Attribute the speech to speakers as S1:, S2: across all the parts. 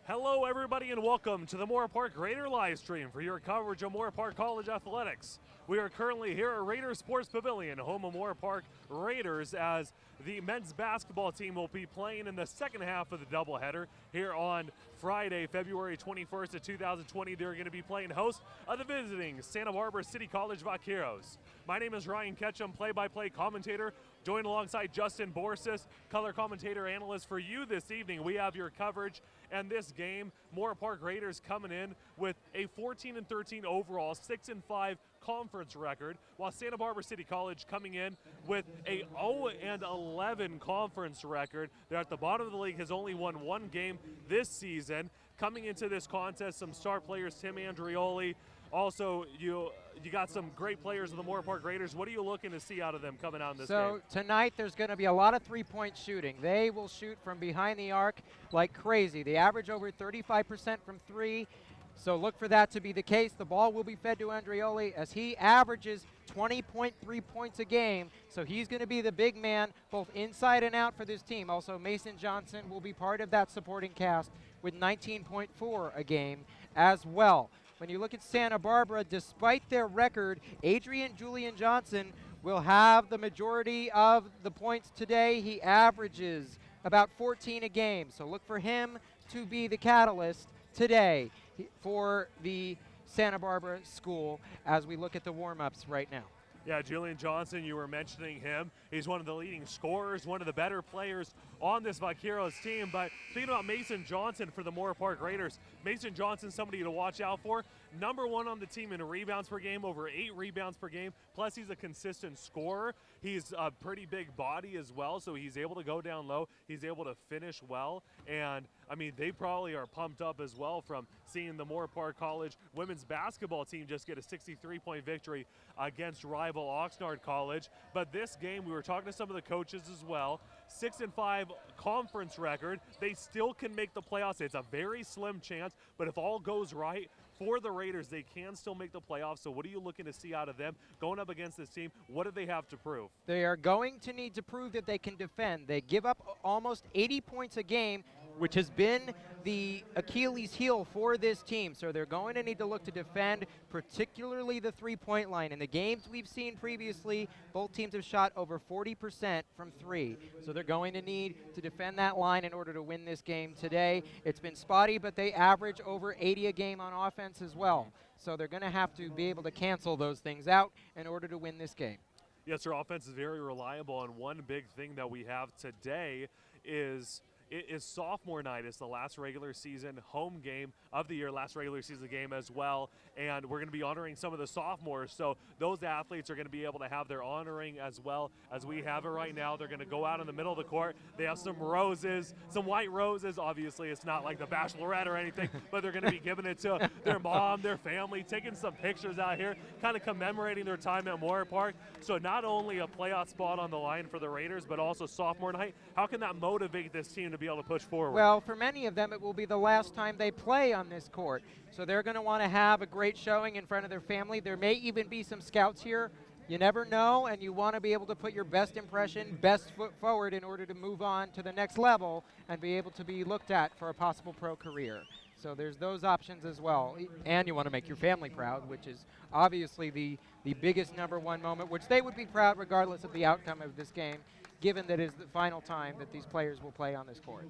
S1: Hello, everybody, and welcome to the Moore Park Raider live stream for your coverage of Moore Park College athletics. We are currently here at Raider Sports Pavilion, home of Moore Park Raiders, as the men's basketball team will be playing in the second half of the doubleheader here on Friday, February 21st of 2020. They're going to be playing host of the visiting Santa Barbara City College Vaqueros. My name is Ryan Ketchum, play-by-play commentator, joined alongside Justin Borsis, color commentator analyst for you this evening. We have your coverage and this game. Moore Park Raiders coming in with a 14-13 overall, 6-5 conference record, while Santa Barbara City College coming in with a 0-11 conference record. They're at the bottom of the league, has only won one game this season. Coming into this contest, some star players, Tim Andrioli. Also, you got some great players of the Moore Park Raiders. What are you looking to see out of them coming out in this game?
S2: So tonight there's going to be a lot of three-point shooting. They will shoot from behind the arc like crazy. They average over 35% from three, so look for that to be the case. The ball will be fed to Andrioli as he averages 20.3 points a game, so he's going to be the big man both inside and out for this team. Also, Mason Johnson will be part of that supporting cast with 19.4 a game as well. When you look at Santa Barbara, despite their record, Adrian Julian Johnson will have the majority of the points today. He averages about 14 a game, so look for him to be the catalyst today for the Santa Barbara school as we look at the warm-ups right now.
S1: Yeah, Julian Johnson, you were mentioning him. He's one of the leading scorers, one of the better players on this Vaqueros team. But speaking about Mason Johnson for the Moore Park Raiders, Mason Johnson, somebody to watch out for. Number one on the team in rebounds per game, over 8 rebounds per game. Plus, he's a consistent scorer. He's a pretty big body as well, so he's able to go down low. He's able to finish well. And, I mean, they probably are pumped up as well from seeing the Moore Park College women's basketball team just get a 63-point victory against rival Oxnard College. But this game, we were talking to some of the coaches as well, 6-5 conference record. They still can make the playoffs. It's a very slim chance, but if all goes right for the Raiders, they can still make the playoffs. So what are you looking to see out of them going up against this team? What do they have to prove?
S2: They are going to need to prove that they can defend. They give up almost 80 points a game, which has been the Achilles heel for this team. So they're going to need to look to defend, particularly the three-point line. In the games we've seen previously, both teams have shot over 40% from three. So they're going to need to defend that line in order to win this game today. It's been spotty, but they average over 80 a game on offense as well. So they're going to have to be able to cancel those things out in order to win this game.
S1: Yes, their offense is very reliable, and one big thing that we have today is sophomore night. It's the last regular season home game of the year, last regular season game as well, and we're going to be honoring some of the sophomores, so those athletes are going to be able to have their honoring as well as we have it right now. They're going to go out in the middle of the court. They have some roses, some white roses. Obviously, it's not like the Bachelorette or anything, but they're going to be giving it to their mom, their family, taking some pictures out here, kind of commemorating their time at Moore Park. So not only a playoff spot on the line for the Raiders, but also sophomore night. How can that motivate this team to be able to push forward?
S2: Well, for many of them, it will be the last time they play on this court. So they're going to want to have a great showing in front of their family. There may even be some scouts here. You never know, and you want to be able to put your best impression, best foot forward in order to move on to the next level and be able to be looked at for a possible pro career. So there's those options as well. And you want to make your family proud, which is obviously the biggest number one moment, which they would be proud regardless of the outcome of this game, given that it is the final time that these players will play on this court.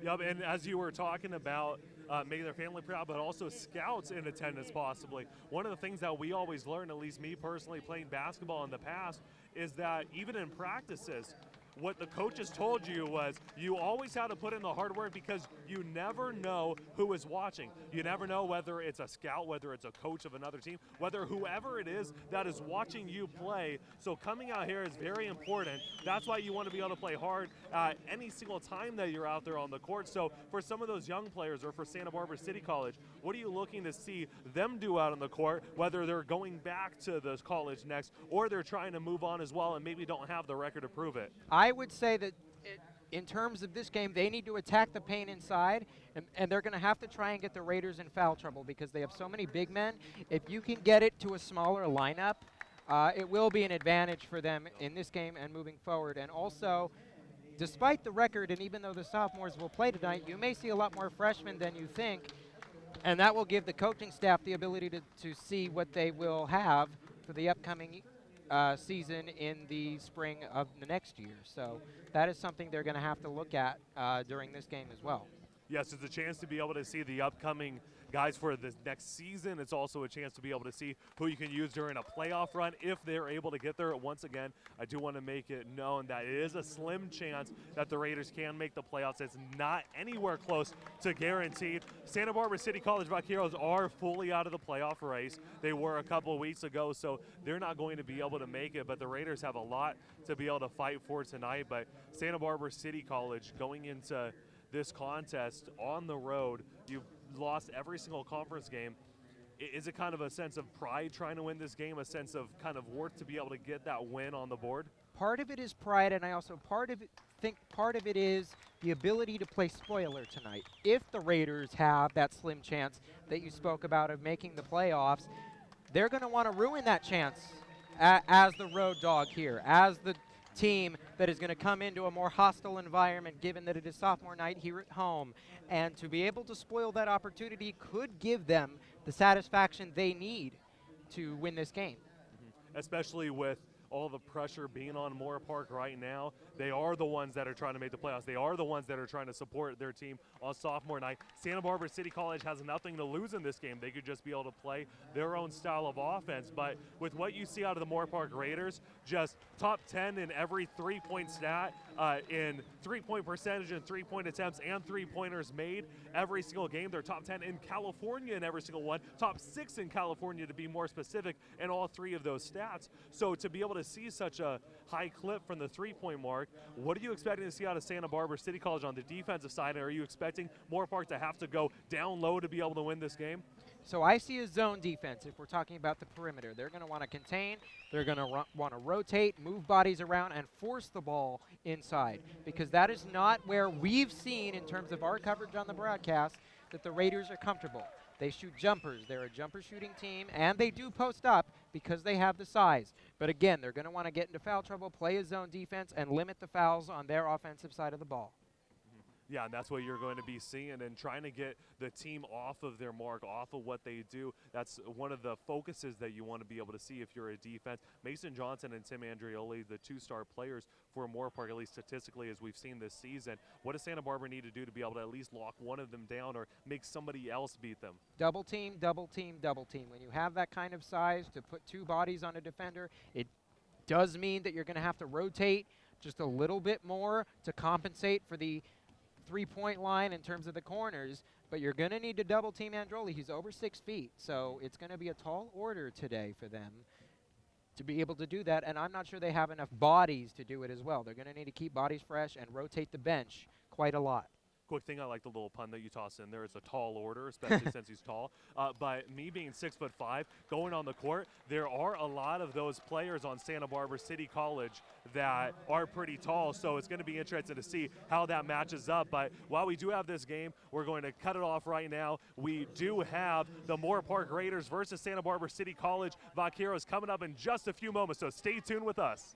S1: Yep, and as you were talking about making their family proud, but also scouts in attendance possibly. One of the things that we always learn, at least me personally playing basketball in the past, is that even in practices, what the coaches told you was you always had to put in the hard work because you never know who is watching. You never know whether it's a scout, whether it's a coach of another team, whether whoever it is that is watching you play. So coming out here is very important. That's why you want to be able to play hard any single time that you're out there on the court. So for some of those young players or for Santa Barbara City College, what are you looking to see them do out on the court, whether they're going back to the college next or they're trying to move on as well and maybe don't have the record to prove it?
S2: I would say that in terms of this game, they need to attack the paint inside, and they're going to have to try and get the Raiders in foul trouble because they have so many big men. If you can get it to a smaller lineup, it will be an advantage for them in this game and moving forward. And also, despite the record, and even though the sophomores will play tonight, you may see a lot more freshmen than you think, and that will give the coaching staff the ability to see what they will have for the upcoming season in the spring of the next year. So that is something they're going to have to look at during this game as well.
S1: Yes, it's a chance to be able to see the upcoming guys for the next season. It's also a chance to be able to see who you can use during a playoff run if they're able to get there. Once again, I do want to make it known that it is a slim chance that the Raiders can make the playoffs. It's not anywhere close to guaranteed. Santa Barbara City College Vaqueros are fully out of the playoff race. They were a couple of weeks ago, so they're not going to be able to make it, but the Raiders have a lot to be able to fight for tonight. But Santa Barbara City College going into this contest on the road, you've lost every single conference game. Is it kind of a sense of pride trying to win this game, a sense of kind of worth to be able to get that win on the board?
S2: Part of it is pride, and I also think part of it is the ability to play spoiler tonight. If the Raiders have that slim chance that you spoke about of making the playoffs, they're going to want to ruin that chance as the road dog here, as the team that is going to come into a more hostile environment, given that it is sophomore night here at home. And to be able to spoil that opportunity could give them the satisfaction they need to win this game.
S1: Especially with all the pressure being on Moore Park right now. They are the ones that are trying to make the playoffs. They are the ones that are trying to support their team on sophomore night. Santa Barbara City College has nothing to lose in this game. They could just be able to play their own style of offense. But with what you see out of the Moore Park Raiders, just top 10 in every three-point stat, in three-point percentage and three-point attempts and three-pointers made every single game. They're top 10 in California in every single one, top 6 in California to be more specific in all three of those stats. So to be able to see such a high clip from the three-point mark, what are you expecting to see out of Santa Barbara City College on the defensive side? And are you expecting Moore Park to have to go down low to be able to win this game?
S2: So I see a zone defense if we're talking about the perimeter. They're going to want to contain, they're going to want to rotate, move bodies around, and force the ball inside, because that is not where we've seen in terms of our coverage on the broadcast that the Raiders are comfortable. They shoot jumpers. They're a jumper shooting team, and they do post up because they have the size. But again, they're going to want to get into foul trouble, play a zone defense, and limit the fouls on their offensive side of the ball.
S1: Yeah, and that's what you're going to be seeing, and trying to get the team off of their mark, off of what they do. That's one of the focuses that you want to be able to see if you're a defense. Mason Johnson and Tim Andrioli, the two-star players for Moore Park, at least statistically, as we've seen this season. What does Santa Barbara need to do to be able to at least lock one of them down or make somebody else beat them?
S2: Double team, double team, double team. When you have that kind of size to put two bodies on a defender, it does mean that you're going to have to rotate just a little bit more to compensate for the three-point line in terms of the corners, but you're going to need to double team Androli. He's over 6 feet, so it's going to be a tall order today for them to be able to do that, and I'm not sure they have enough bodies to do it as well. They're going to need to keep bodies fresh and rotate the bench quite a lot.
S1: Quick thing, I like the little pun that you toss in there. It's a tall order, especially since he's tall. But me being 6'5", going on the court, there are a lot of those players on Santa Barbara City College that are pretty tall. So it's going to be interesting to see how that matches up. But while we do have this game, we're going to cut it off right now. We do have the Moore Park Raiders versus Santa Barbara City College Vaqueros coming up in just a few moments. So stay tuned with us.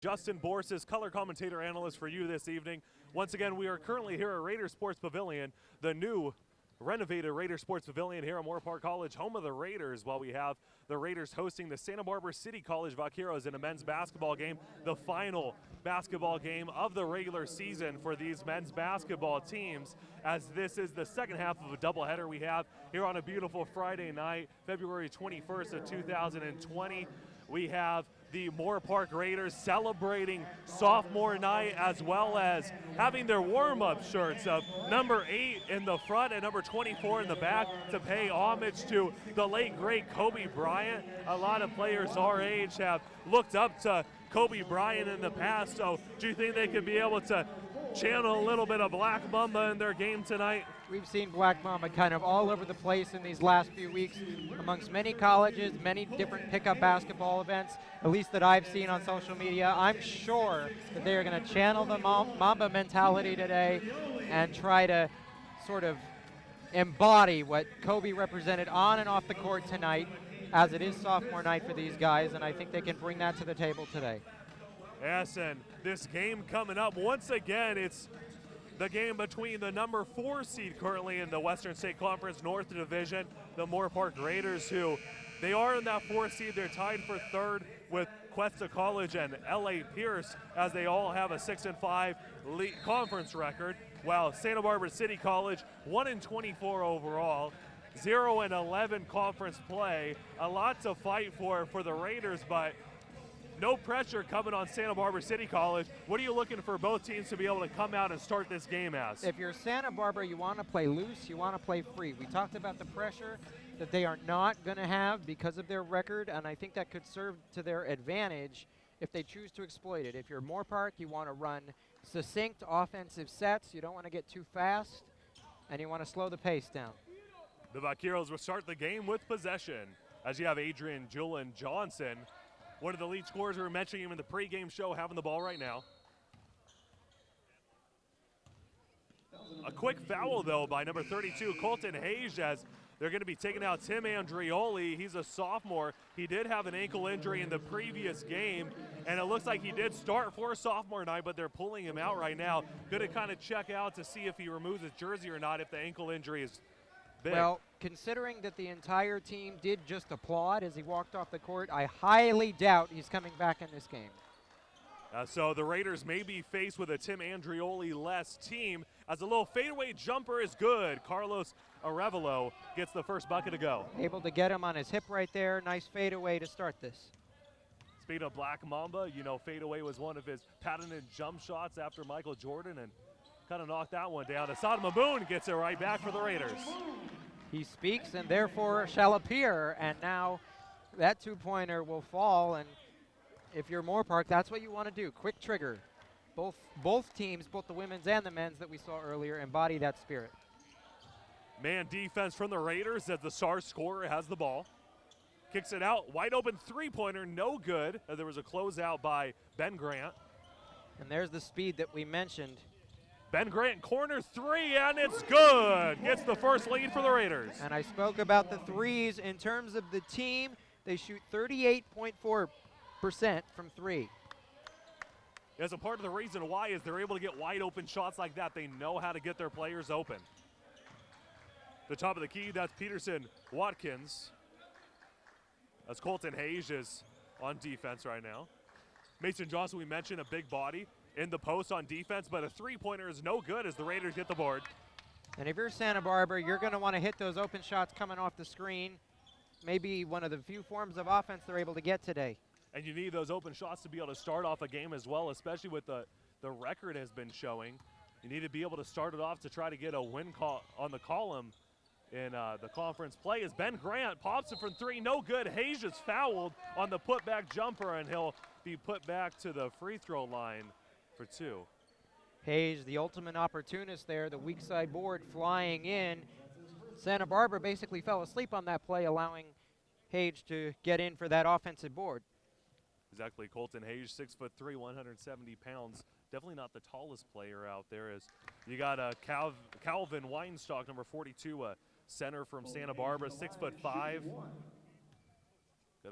S1: Justin Borsis, color commentator analyst for you this evening. Once again, we are currently here at Raider Sports Pavilion, the new renovated Raider Sports Pavilion here at Moore Park College, home of the Raiders, while we have the Raiders hosting the Santa Barbara City College Vaqueros in a men's basketball game, the final basketball game of the regular season for these men's basketball teams, as this is the second half of a doubleheader we have here on a beautiful Friday night, February 21st of 2020. We have the Moore Park Raiders celebrating sophomore night, as well as having their warm-up shirts of number 8 in the front and number 24 in the back to pay homage to the late, great Kobe Bryant. A lot of players our age have looked up to Kobe Bryant in the past, so do you think they could be able to channel a little bit of Black Mamba in their game tonight?
S2: We've seen Black Mamba kind of all over the place in these last few weeks amongst many colleges, many different pickup basketball events, at least that I've seen on social media. I'm sure that they are going to channel the Mamba mentality today and try to sort of embody what Kobe represented on and off the court tonight, as it is sophomore night for these guys, and I think they can bring that to the table today.
S1: Yes, and this game coming up, once again, it's the game between the number 4 seed currently in the Western State Conference North Division, the Moore Park Raiders, who they are in that 4 seed. They're tied for 3rd with Cuesta College and LA Pierce, as they all have a 6-5 conference record, while Santa Barbara City College 1-24 overall, 0-11 conference play. A lot to fight for the Raiders, but no pressure coming on Santa Barbara City College. What are you looking for both teams to be able to come out and start this game as?
S2: If you're Santa Barbara, you want to play loose, you want to play free. We talked about the pressure that they are not going to have because of their record, and I think that could serve to their advantage if they choose to exploit it. If you're Moore Park, you want to run succinct offensive sets. You don't want to get too fast, and you want to slow the pace down.
S1: The Vaqueros will start the game with possession, as you have Adrian Julian Johnson, one of the lead scorers. We were mentioning him in the pregame show, having the ball right now. A quick foul, though, by number 32, Colton Hayes, as they're going to be taking out Tim Andrioli. He's a sophomore. He did have an ankle injury in the previous game, and it looks like he did start for sophomore night, but they're pulling him out right now. Going to kind of check out to see if he removes his jersey or not, if the ankle injury is big.
S2: Well, considering that the entire team did just applaud as he walked off the court, I highly doubt he's coming back in this game.
S1: So the Raiders may be faced with a Tim Andrioli-less team, as a little fadeaway jumper is good. Carlos Arevalo gets the first bucket to go.
S2: Able to get him on his hip right there. Nice fadeaway to start this.
S1: Speaking of Black Mamba, you know, fadeaway was one of his patented jump shots after Michael Jordan, and kind of knocked that one down. Assad Maboon gets it right back for the Raiders.
S2: He speaks and therefore shall appear, and now that two-pointer will fall, and if you're Moore Park, that's what you want to do. Quick trigger. Both teams, both the women's and the men's that we saw earlier, embody that spirit.
S1: Man defense from the Raiders as the star scorer has the ball. Kicks it out, wide open three-pointer, no good. There was a closeout by Ben Grant.
S2: And there's the speed that we mentioned.
S1: Ben Grant, corner three, and it's good. Gets the first lead for the Raiders.
S2: And I spoke about the threes. In terms of the team, they shoot 38.4% from three.
S1: As a part of the reason why is they're able to get wide open shots like that. They know how to get their players open. The top of the key, that's Peterson Watkins. As Colton Hayes is on defense right now. Mason Johnson, we mentioned, a big body in the post on defense, but a three-pointer is no good as the Raiders hit the board.
S2: And if you're Santa Barbara, you're going to want to hit those open shots coming off the screen. Maybe one of the few forms of offense they're able to get today.
S1: And you need those open shots to be able to start off a game as well, especially with the record has been showing. You need to be able to start it off to try to get a win call on the column in the conference play. As Ben Grant pops it from three, no good. Hayes is fouled on the putback jumper, and he'll be put back to the free throw line for two.
S2: Hayes, the ultimate opportunist there, the weak side board flying in. Santa Barbara basically fell asleep on that play, allowing Hayes to get in for that offensive board.
S1: Exactly, Colton Hayes, 6'3", 170 pounds. Definitely not the tallest player out there. As you got Calvin Weinstock, number 42, a center from Santa Barbara, 6'5". Got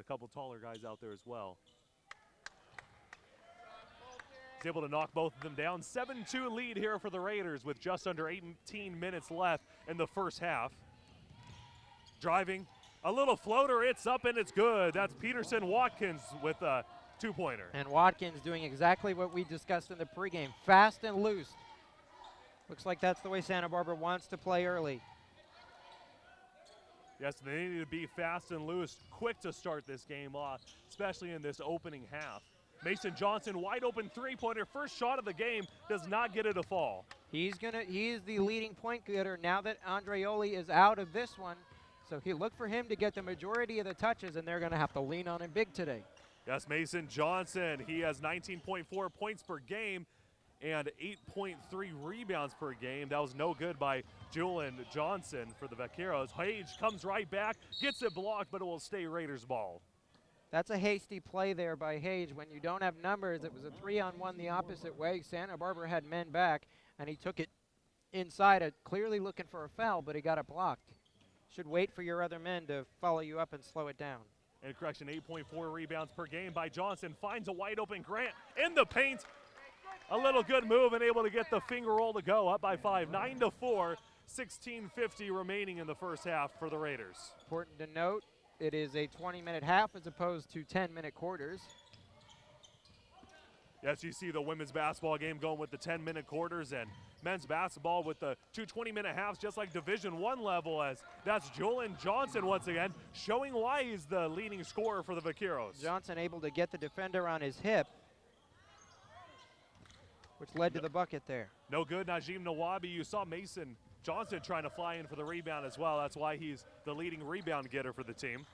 S1: a couple taller guys out there as well. He's able to knock both of them down. 7-2 lead here for the Raiders with just under 18 minutes left in the first half. Driving, a little floater, it's up and it's good. That's Peterson Watkins with a two-pointer.
S2: And Watkins doing exactly what we discussed in the pregame, fast and loose. Looks like that's the way Santa Barbara wants to play early.
S1: Yes, they need to be fast and loose, quick to start this game off, especially in this opening half. Mason Johnson, wide open three-pointer, first shot of the game, does not get it to fall.
S2: He is the leading point getter now that Andreoli is out of this one. So he look for him to get the majority of the touches, and they're going to have to lean on him big today.
S1: Yes, Mason Johnson, he has 19.4 points per game and 8.3 rebounds per game. That was no good by Julian Johnson for the Vaqueros. Hage comes right back, gets it blocked, but it will stay Raiders ball.
S2: That's a hasty play there by Hage. When you don't have numbers, it was a 3-on-1 the opposite way. Santa Barbara had men back, and he took it inside, clearly looking for a foul, but he got it blocked. Should wait for your other men to follow you up and slow it down.
S1: And correction, 8.4 rebounds per game by Johnson. Finds a wide open Grant in the paint. A little good move and able to get the finger roll to go. Up by 5, 9-4, 16:50 remaining in the first half for the Raiders.
S2: Important to note, it is a 20-minute half as opposed to 10-minute quarters.
S1: Yes, you see the women's basketball game going with the 10-minute quarters, and men's basketball with the 2 20-minute halves, just like Division I level, as that's Julian Johnson once again, showing why he's the leading scorer for the Vaqueros.
S2: Johnson able to get the defender on his hip, which led to the bucket there.
S1: No good, Najim Nawabi. You saw Mason Johnson trying to fly in for the rebound as well. That's why he's the leading rebound getter for the team.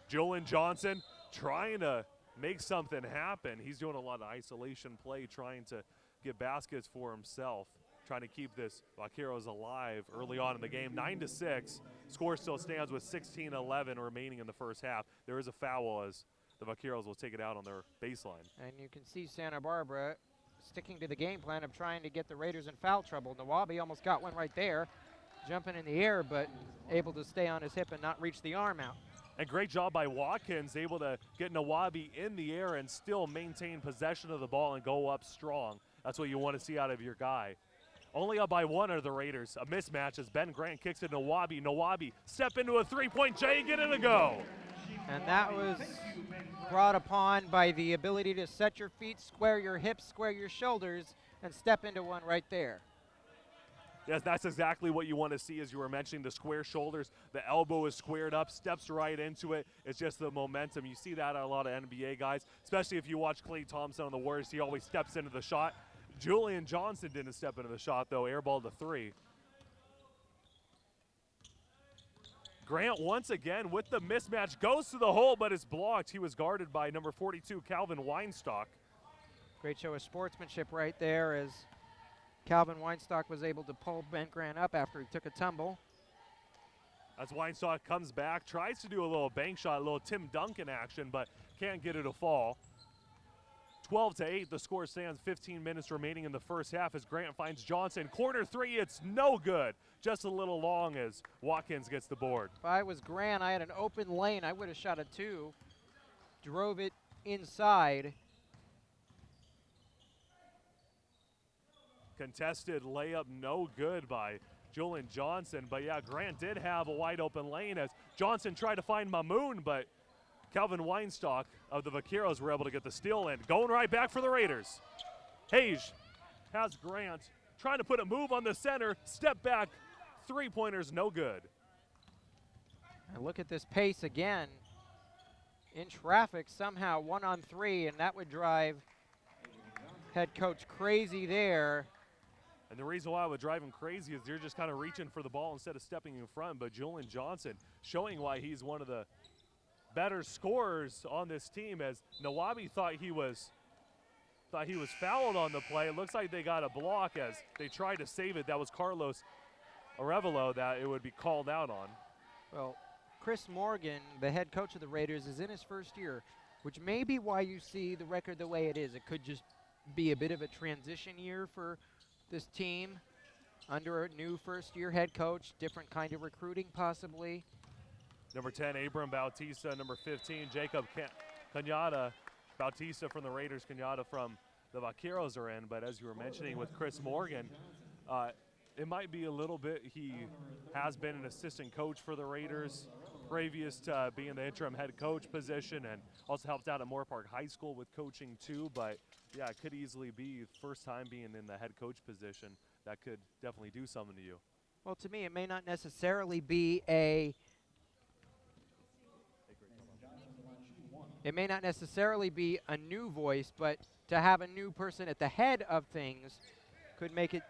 S1: Julian Johnson trying to make something happen. He's doing a lot of isolation play, trying to get baskets for himself, trying to keep this Vaqueros alive early on in the game. 9-6. Score still stands with 16-11 remaining in the first half. There is a foul as the Vaqueros will take it out on their baseline.
S2: And you can see Santa Barbara sticking to the game plan of trying to get the Raiders in foul trouble. Nawabi almost got one right there, jumping in the air, but able to stay on his hip and not reach the arm out.
S1: And great job by Watkins, able to get Nawabi in the air and still maintain possession of the ball and go up strong. That's what you want to see out of your guy. Only up by 1 are the Raiders. A mismatch as Ben Grant kicks it to Nawabi. Nawabi step into a three-point J, get it a go.
S2: And that was brought upon by the ability to set your feet, square your hips, square your shoulders, and step into one right there.
S1: Yes, that's exactly what you want to see, as you were mentioning, the square shoulders. The elbow is squared up, steps right into it. It's just the momentum. You see that on a lot of NBA guys, especially if you watch Klay Thompson on the Warriors. He always steps into the shot. Julian Johnson didn't step into the shot, though. Airball to 3. Grant once again with the mismatch, goes to the hole, but is blocked. He was guarded by number 42, Calvin Weinstock.
S2: Great show of sportsmanship right there as Calvin Weinstock was able to pull Ben Grant up after he took a tumble.
S1: As Weinstock comes back, tries to do a little bank shot, a little Tim Duncan action, but can't get it to fall. 12-8, the score stands. 15 minutes remaining in the first half as Grant finds Johnson. Corner 3, it's no good. Just a little long as Watkins gets the board.
S2: If I was Grant, I had an open lane. I would have shot a 2. Drove it inside.
S1: Contested layup, no good by Julian Johnson. But yeah, Grant did have a wide open lane as Johnson tried to find Mamoon, but Calvin Weinstock of the Vaqueros were able to get the steal in. Going right back for the Raiders. Hage has Grant trying to put a move on the center. Step back, three-pointers, no good.
S2: And look at this pace again. In traffic, somehow 1-on-3, and that would drive head coach crazy there.
S1: And the reason why I would drive him crazy is you're just kind of reaching for the ball instead of stepping in front. But Julian Johnson showing why he's one of the better scorers on this team, as Nawabi thought he was fouled on the play. It looks like they got a block as they tried to save it. That was Carlos Arevalo that it would be called out on.
S2: Well, Chris Morgan, the head coach of the Raiders, is in his first year, which may be why you see the record the way it is. It could just be a bit of a transition year for this team under a new first-year head coach, different kind of recruiting possibly.
S1: Number 10, Abram Bautista. Number 15, Jacob Cañada. Bautista from the Raiders, Cañada from the Vaqueros are in. But as you were mentioning with Chris Morgan, it might be a little bit, he has been an assistant coach for the Raiders previous to being the interim head coach position, and also helped out at Moore Park High School with coaching too. But yeah, it could easily be first time being in the head coach position. That could definitely do something to you.
S2: Well, to me, it may not necessarily be a new voice, but to have a new person at the head of things could make it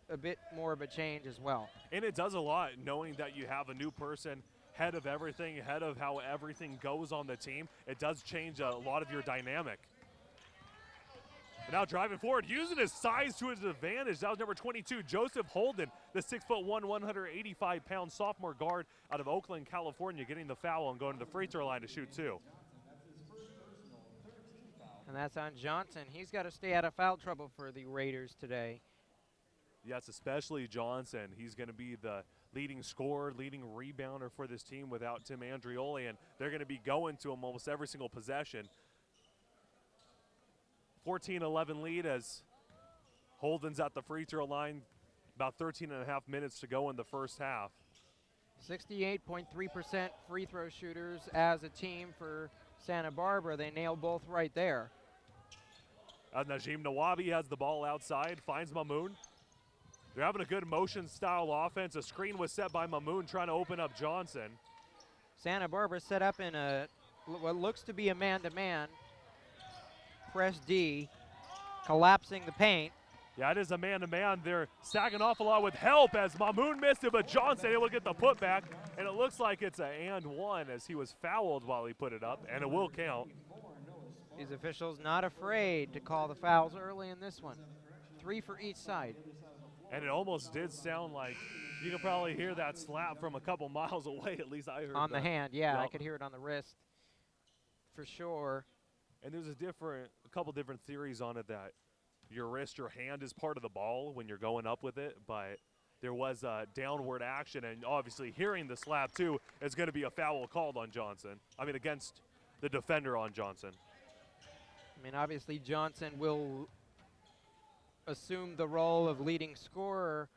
S2: a bit more of a change as well.
S1: And it does a lot knowing that you have a new person head of everything, head of how everything goes on the team. It does change a lot of your dynamic. And now driving forward, using his size to his advantage. That was number 22, Joseph Holden, the 6'1", 185-pound sophomore guard out of Oakland, California, getting the foul and going to the free throw line to shoot two.
S2: And that's on Johnson. He's got to stay out of foul trouble for the Raiders today.
S1: Yes, especially Johnson. He's going to be the leading scorer, leading rebounder for this team without Tim Andrioli, and they're going to be going to him almost every single possession. 14-11 lead as Holden's at the free throw line. About 13 and a half minutes to go in the first half.
S2: 68.3% free throw shooters as a team for Santa Barbara. They nailed both right there.
S1: Najim Nawabi has the ball outside, finds Mamoun. They're having a good motion-style offense. A screen was set by Mamoun trying to open up Johnson.
S2: Santa Barbara set up in what looks to be a man-to-man. Press D, collapsing the paint.
S1: Yeah, it is a man-to-man. They're sagging off a lot with help as Mamoun missed it, but Johnson able to get the putback. And it looks like it's an and one as he was fouled while he put it up, and it will count.
S2: These officials not afraid to call the fouls early in this one. 3 for each side.
S1: And it almost did sound like you could probably hear that slap from a couple miles away. At least I heard
S2: on
S1: that.
S2: The hand, yeah,
S1: Yep.
S2: I could hear it on the wrist for sure.
S1: And there's a couple different theories on it, that your wrist, your hand is part of the ball when you're going up with it, but there was a downward action, and obviously hearing the slap too is going to be a foul called on Johnson. I mean, against the defender on Johnson.
S2: I mean, obviously Johnson will assume the role of leading scorer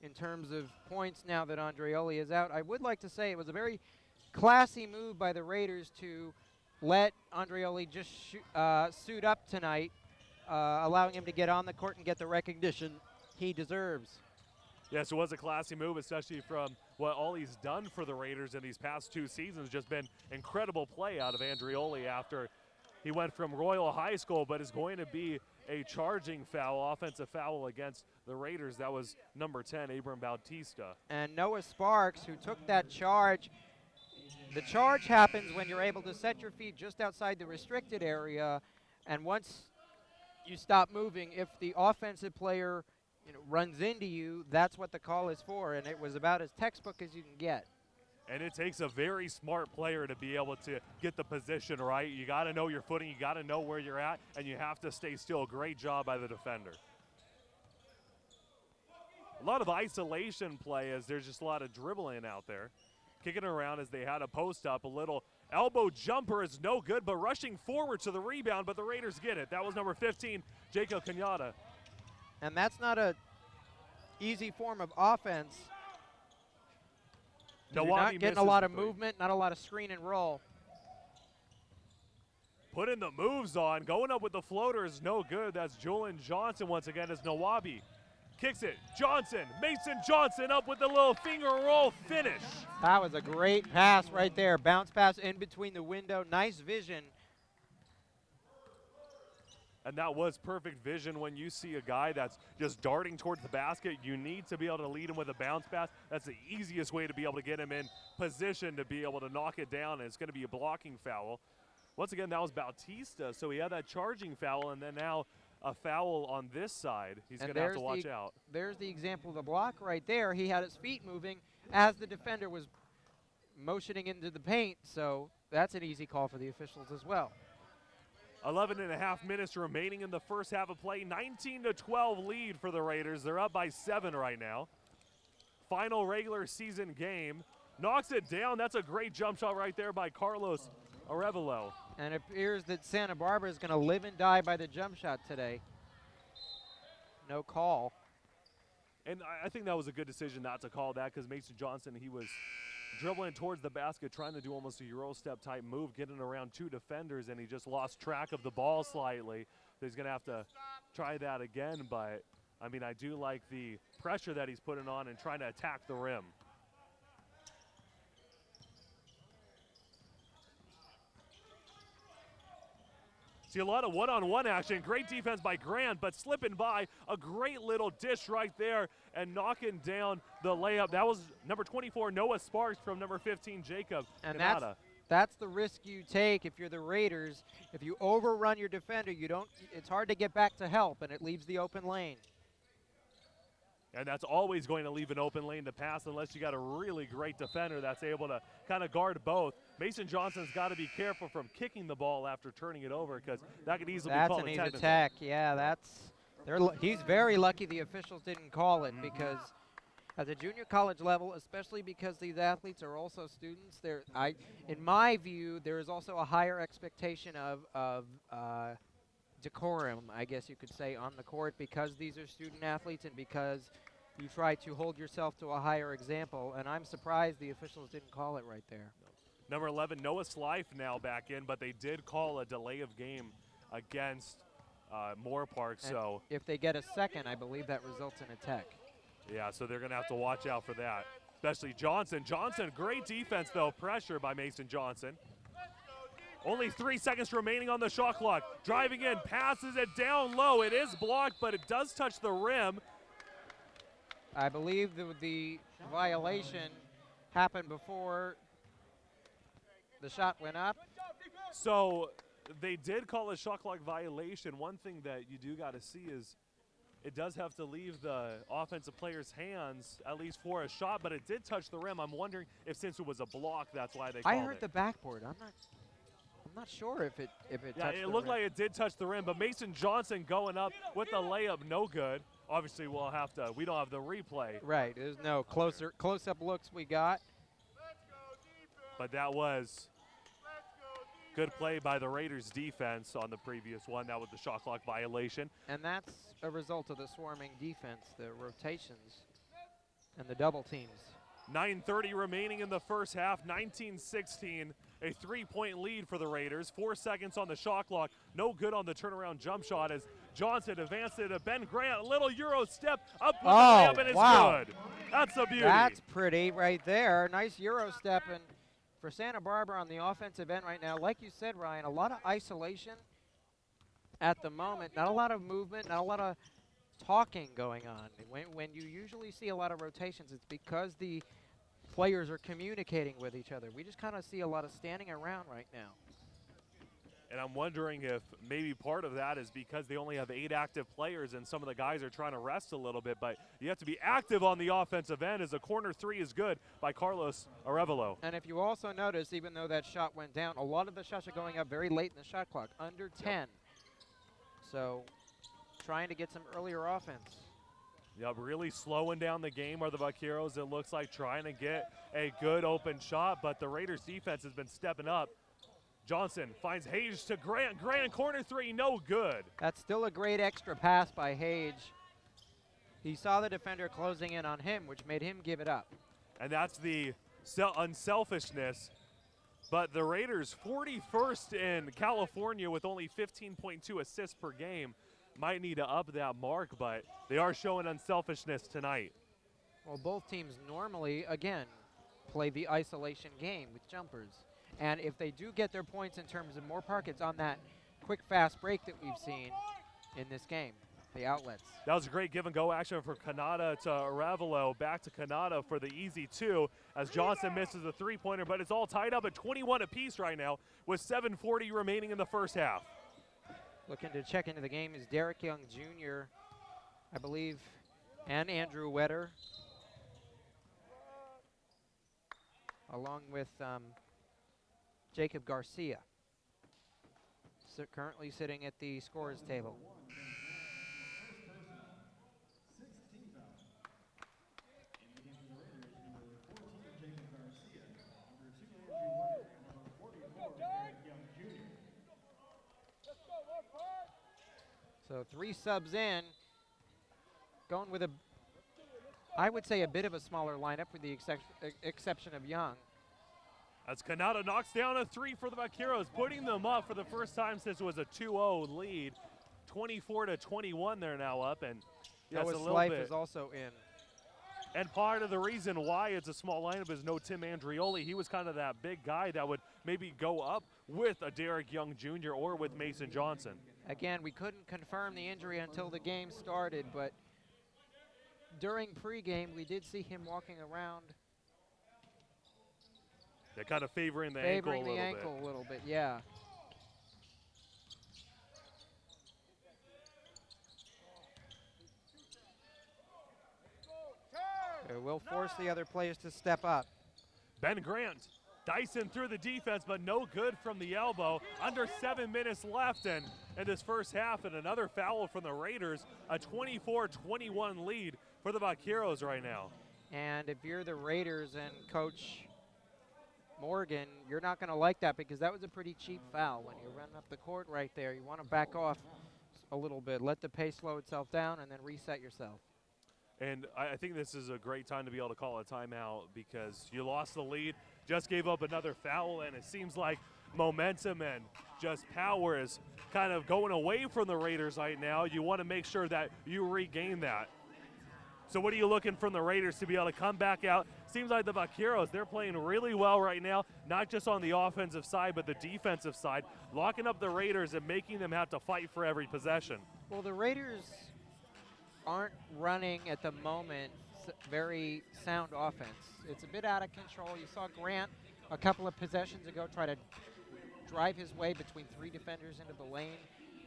S2: in terms of points now that Andreoli is out. I would like to say it was a very classy move by the Raiders to let Andreoli just suit up tonight, allowing him to get on the court and get the recognition he deserves.
S1: Yes, it was a classy move, especially from what all he's done for the Raiders in these past 2 seasons. Just been incredible play out of Andreoli after he went from Royal High School, but is going to be a charging foul, offensive foul against the Raiders. That was number 10, Abram Bautista.
S2: And Noah Sparks, who took that charge. The charge happens when you're able to set your feet just outside the restricted area, and once you stop moving, if the offensive player runs into you, that's what the call is for, and it was about as textbook as you can get.
S1: And it takes a very smart player to be able to get the position right. You got to know your footing, you got to know where you're at, and you have to stay still. Great job by the defender. A lot of isolation play as there's just a lot of dribbling out there. Kicking around as they had a post up. A little elbow jumper is no good, but rushing forward to the rebound, but the Raiders get it. That was number 15, Jacob Kenyatta.
S2: And that's not a easy form of offense. You're not getting a lot of movement, not a lot of screen and roll.
S1: Putting the moves on, going up with the floater is no good. That's Julian Johnson once again as Nawabi kicks it. Johnson, Mason Johnson up with the little finger roll finish.
S2: That was a great pass right there. Bounce pass in between the window. Nice vision.
S1: And that was perfect vision. When you see a guy that's just darting towards the basket, you need to be able to lead him with a bounce pass. That's the easiest way to be able to get him in position to be able to knock it down, and it's going to be a blocking foul. Once again, that was Bautista, so he had that charging foul, and then now a foul on this side. He's going to have to watch out.
S2: There's the example of the block right there. He had his feet moving as the defender was motioning into the paint, so that's an easy call for the officials as well.
S1: 11 and a half minutes remaining in the first half of play. 19-12 lead for the Raiders. They're up by 7 right now. Final regular season game. Knocks it down. That's a great jump shot right there by Carlos Arevalo.
S2: And it appears that Santa Barbara is going to live and die by the jump shot today. No call.
S1: And I think that was a good decision not to call that, because Mason Johnson, he was dribbling towards the basket, trying to do almost a Euro step type move, getting around 2 defenders, and he just lost track of the ball slightly. So he's going to have to try that again, but I mean, I do like the pressure that he's putting on and trying to attack the rim. See a lot of one-on-one action. Great defense by Grant, but slipping by a great little dish right there and knocking down the layup. That was number 24, Noah Sparks, from number 15, Jacob
S2: And
S1: Canada.
S2: that's the risk you take if you're the Raiders. If you overrun your defender, it's hard to get back to help, and it leaves the open lane.
S1: And that's always going to leave an open lane to pass unless you got a really great defender that's able to kind of guard both. Mason Johnson's got to be careful from kicking the ball after turning it over, because that could easily be called a technical.
S2: That's an easy attack. Yeah, he's very lucky the officials didn't call it, because at the junior college level, especially because these athletes are also students, in my view, there is also a higher expectation of decorum, I guess you could say, on the court, because these are student athletes and because you try to hold yourself to a higher example, and I'm surprised the officials didn't call it right there.
S1: Number 11, Noah Slife now back in, but they did call a delay of game against Moore Park.
S2: And
S1: so
S2: if they get a second, I believe that results in a tech.
S1: Yeah, so they're going to have to watch out for that, especially Johnson. Johnson, great defense, though. Pressure by Mason Johnson. Only 3 seconds remaining on the shot clock. Driving in, passes it down low. It is blocked, but it does touch the rim.
S2: I believe the violation happened before the shot went up.
S1: So they did call a shot clock violation. One thing that you do got to see is it does have to leave the offensive player's hands, at least for a shot, but it did touch the rim. I'm wondering if, since it was a block, that's why they called it.
S2: I heard the backboard. I'm not sure if it touched the
S1: it looked
S2: rim.
S1: like it did touch the rim, but Mason Johnson going up with the layup, no good. Obviously, we don't have the replay.
S2: Right, there's no close-up looks we got.
S1: But that was good play by the Raiders defense on the previous one. That was the shot clock violation.
S2: And that's a result of the swarming defense, the rotations, and the double teams.
S1: 9:30 remaining in the first half, 19-16. A 3-point lead for the Raiders. 4 seconds on the shot clock. No good on the turnaround jump shot as Johnson advanced it to Ben Grant. A little Euro step up with the layup, and it's good. That's a beauty.
S2: That's pretty right there. Nice Euro step. And for Santa Barbara on the offensive end right now, like you said, Ryan, a lot of isolation at the moment. Not a lot of movement, not a lot of talking going on. When you usually see a lot of rotations, it's because the players are communicating with each other. We just kind of see a lot of standing around right now.
S1: And I'm wondering if maybe part of that is because they only have 8 active players and some of the guys are trying to rest a little bit, but you have to be active on the offensive end as a corner 3 is good by Carlos Arevalo.
S2: And if you also notice, even though that shot went down, a lot of the shots are going up very late in the shot clock, under 10.
S1: Yep.
S2: So trying to get some earlier offense.
S1: Yeah, really slowing down the game are the Vaqueros. It looks like trying to get a good open shot, but the Raiders defense has been stepping up. Johnson finds Hage to Grant. Grant, corner 3, no good.
S2: That's still a great extra pass by Hage. He saw the defender closing in on him, which made him give it up.
S1: And that's the unselfishness. But the Raiders, 41st in California with only 15.2 assists per game. Might need to up that mark, but they are showing unselfishness tonight.
S2: Well, both teams normally, again, play the isolation game with jumpers. And if they do get their points in terms of Moore Park, it's on that quick, fast break that we've seen in this game, the outlets.
S1: That was a great give-and-go action for Canada to Arevalo. Back to Canada for the easy 2 as Johnson misses a 3-pointer, but it's all tied up at 21 apiece right now with 7:40 remaining in the first half.
S2: Looking to check into the game is Derek Young Jr., I believe, and Andrew Wetter, along with Jacob Garcia, currently sitting at the scorer's table. So 3 subs in, going with a I would say a bit of a smaller lineup with the exception of Young.
S1: As Canada knocks down a 3 for the Vaqueros, putting them up for the first time since it was a 2-0 lead. 24-21 they're now up, and yes,
S2: Noah
S1: a little
S2: Slife
S1: bit.
S2: is also in.
S1: And part of the reason why it's a small lineup is no Tim Andrioli. He was kind of that big guy that would maybe go up with a Derek Young Jr. or with Mason Johnson.
S2: Again, we couldn't confirm the injury until the game started, but during pregame, we did see him walking around.
S1: They're kind of favoring the ankle a little bit.
S2: A little bit, yeah. It will force the other players to step up.
S1: Ben Grant, Dyson through the defense, but no good from the elbow. Under 7 minutes left in this first half, and another foul from the Raiders. A 24-21 lead for the Vaqueros right now.
S2: And if you're the Raiders and Coach Morgan, you're not going to like that because that was a pretty cheap foul. When you're running up the court right there, you want to back off a little bit, let the pace slow itself down, and then reset yourself.
S1: And I think this is a great time to be able to call a timeout because you lost the lead, just gave up another foul, and it seems like momentum and just power is kind of going away from the Raiders right now. You want to make sure that you regain that. So what are you looking from the Raiders to be able to come back out? Seems like the Vaqueros, they're playing really well right now, not just on the offensive side, but the defensive side, locking up the Raiders and making them have to fight for every possession.
S2: Well, the Raiders aren't running at the moment very sound offense. It's a bit out of control. You saw Grant a couple of possessions ago try to drive his way between 3 defenders into the lane.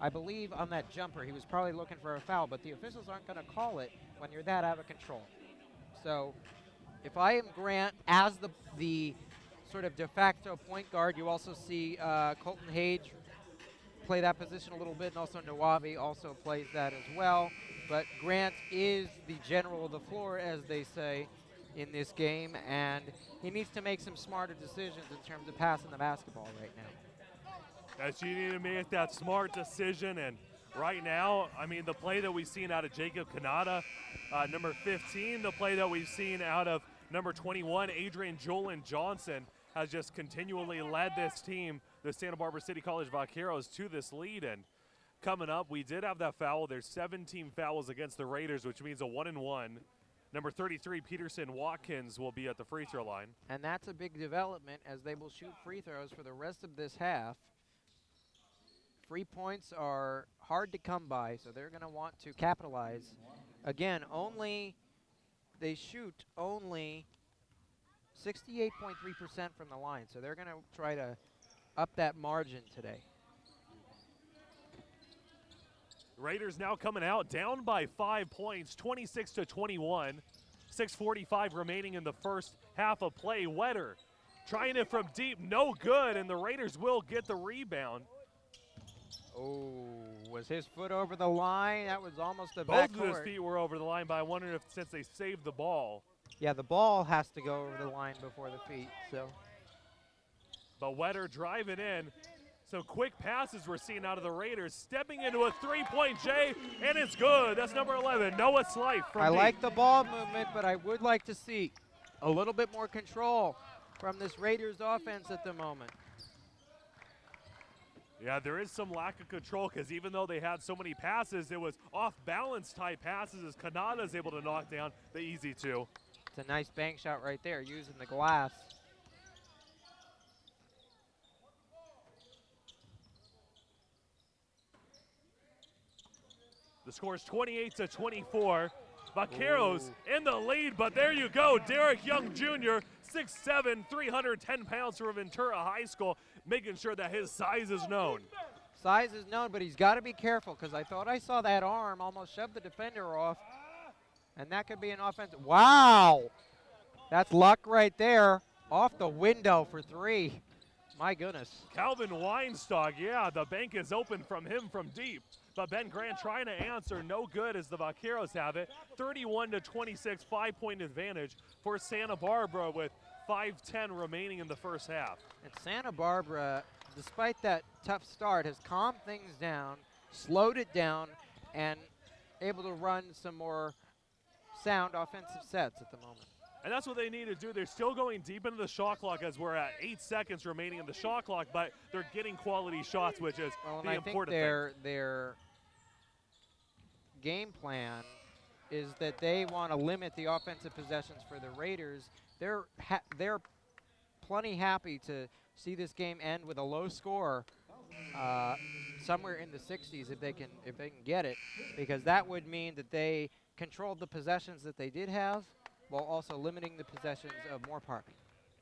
S2: I believe on that jumper, he was probably looking for a foul, but the officials aren't going to call it when you're that out of control. So if I am Grant as the sort of de facto point guard, you also see Colton Hage play that position a little bit, and also Nawavi also plays that as well. But Grant is the general of the floor, as they say in this game, and he needs to make some smarter decisions in terms of passing the basketball right now.
S1: As you need to make that smart decision, and right now, I mean, the play that we've seen out of Jacob Canada, number 15, the play that we've seen out of number 21, Adrian Jolin Johnson, has just continually led this team, the Santa Barbara City College Vaqueros, to this lead. And coming up, we did have that foul. There's 17 fouls against the Raiders, which means a 1-and-1. Number 33, Peterson Watkins, will be at the free throw line.
S2: And that's a big development as they will shoot free throws for the rest of this half. Free points are hard to come by, so they're going to want to capitalize. Again, they shoot only 68.3% from the line, so they're going to try to up that margin today.
S1: Raiders now coming out down by 5 points, 26-21. 6:45 remaining in the first half of play. Wetter trying it from deep, no good, and the Raiders will get the rebound.
S2: Oh, was his foot over the line? That was almost a
S1: Both
S2: backcourt.
S1: of his feet were over the line, but I wonder if since they saved the ball.
S2: Yeah, the ball has to go over the line before the feet. So,
S1: but Wetter driving in. Some quick passes we're seeing out of the Raiders. Stepping into a three-point J, and it's good. That's number 11, Noah Slife from deep.
S2: like the ball movement, but I would like to see a little bit more control from this Raiders offense at the moment.
S1: Yeah, there is some lack of control because even though they had so many passes, it was off-balance type passes as Canada is able to knock down the easy 2.
S2: It's a nice bank shot right there using the glass.
S1: The score is 28-24. Vaqueros in the lead, but there you go. Derek Young Jr., 6'7", 310 pounds from Ventura High School, making sure that his size is known.
S2: Size is known, but he's got to be careful because I thought I saw that arm almost shove the defender off, and that could be an offensive. Wow! That's luck right there. Off the window for 3. My goodness.
S1: Calvin Weinstock, yeah, the bank is open from him from deep. But Ben Grant trying to answer, no good as the Vaqueros have it. 31-26, 5-point advantage for Santa Barbara with 5:10 remaining in the first half.
S2: And Santa Barbara, despite that tough start, has calmed things down, slowed it down, and able to run some more sound offensive sets at the moment.
S1: And that's what they need to do. They're still going deep into the shot clock as we're at 8 seconds remaining in the shot clock, but they're getting quality shots, which is the important thing.
S2: Their game plan is that they want to limit the offensive possessions for the Raiders. They're plenty happy to see this game end with a low score, somewhere in the 60s if they can get it, because that would mean that they controlled the possessions that they did have, while also limiting the possessions of Moore Park.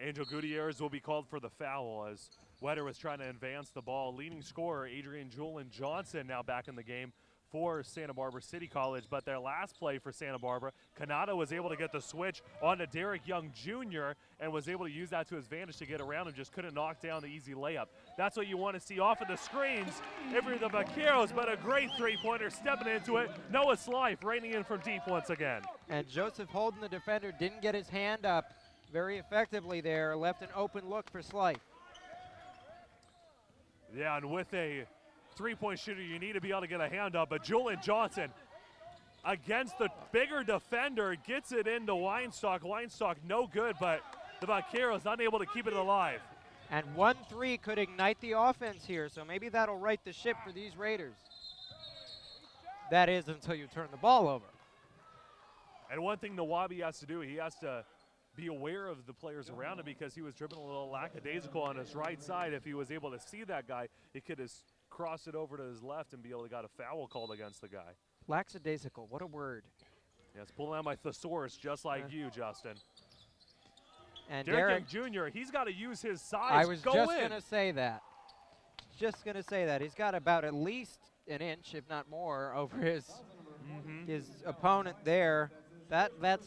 S1: Angel Gutierrez will be called for the foul as Wetter was trying to advance the ball. Leading scorer Adrian Julian Johnson now back in the game for Santa Barbara City College, but their last play for Santa Barbara, Canada was able to get the switch onto Derek Young Jr. and was able to use that to his advantage to get around and just couldn't knock down the easy layup. That's what you want to see off of the screens if you're the Vaqueros, but a great three-pointer stepping into it. Noah Slife raining in from deep once again.
S2: And Joseph Holden, the defender, didn't get his hand up very effectively there, left an open look for Slife.
S1: Yeah, and with a three-point shooter, you need to be able to get a hand up, but Julian Johnson against the bigger defender gets it into Weinstock. Weinstock no good, but the Vaqueros unable to keep it alive.
S2: And 1-3 could ignite the offense here, so maybe that'll right the ship for these Raiders. That is until you turn the ball over.
S1: And one thing Nawabi has to do, he has to be aware of the players around him because he was dribbling a little lackadaisical on his right side. If he was able to see that guy, he could have crossed it over to his left and be able to got a foul called against the guy.
S2: Lackadaisical, what a word.
S1: Yes, pulling out my thesaurus just like you, Justin.
S2: And
S1: Derek Young Jr., he's got to use his size.
S2: I was just going to say that. Just going to say that. He's got about at least an inch, if not more, over his opponent there. That's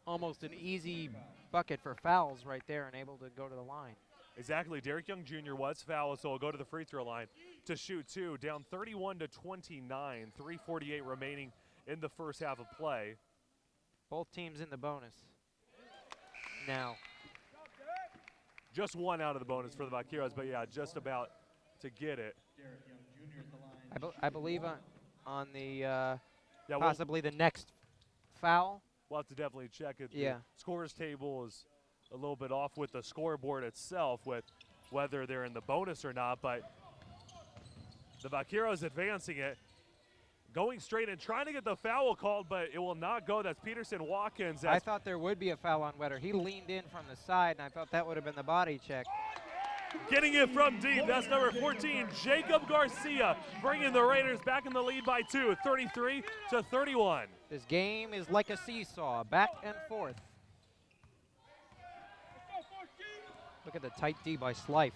S2: almost an easy bucket for fouls right there and able to go to the line.
S1: Exactly. Derek Young Jr. was fouled, so he'll go to the free throw line to shoot two. Down 31-29, 3:48 remaining in the first half of play.
S2: Both teams in the bonus now.
S1: Just one out of the bonus for the Vaqueros, but yeah, just about to get it.
S2: I believe on the possibly the next foul.
S1: We'll have to definitely check it.
S2: Yeah.
S1: The scores table is a little bit off with the scoreboard itself with whether they're in the bonus or not, but the Vaqueros advancing it, going straight and trying to get the foul called, but it will not go. That's Peterson Watkins.
S2: I thought there would be a foul on Wetter. He leaned in from the side, and I thought that would have been the body check.
S1: Getting it from deep, that's number 14, Jacob Garcia, bringing the Raiders back in the lead by 2, 33-31.
S2: This game is like a seesaw, back and forth. Look at the tight D by Slife.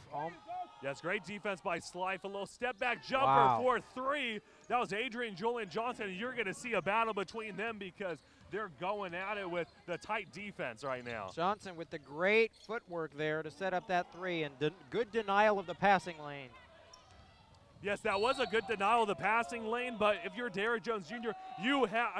S1: Yes, great defense by Slife. A little step back jumper for 3. That was Adrian Julian Johnson. You're going to see a battle between them because they're going at it with the tight defense right now.
S2: Johnson with the great footwork there to set up that 3 and good denial of the passing lane.
S1: Yes, that was a good denial of the passing lane, but if you're Derek Young Jr., you have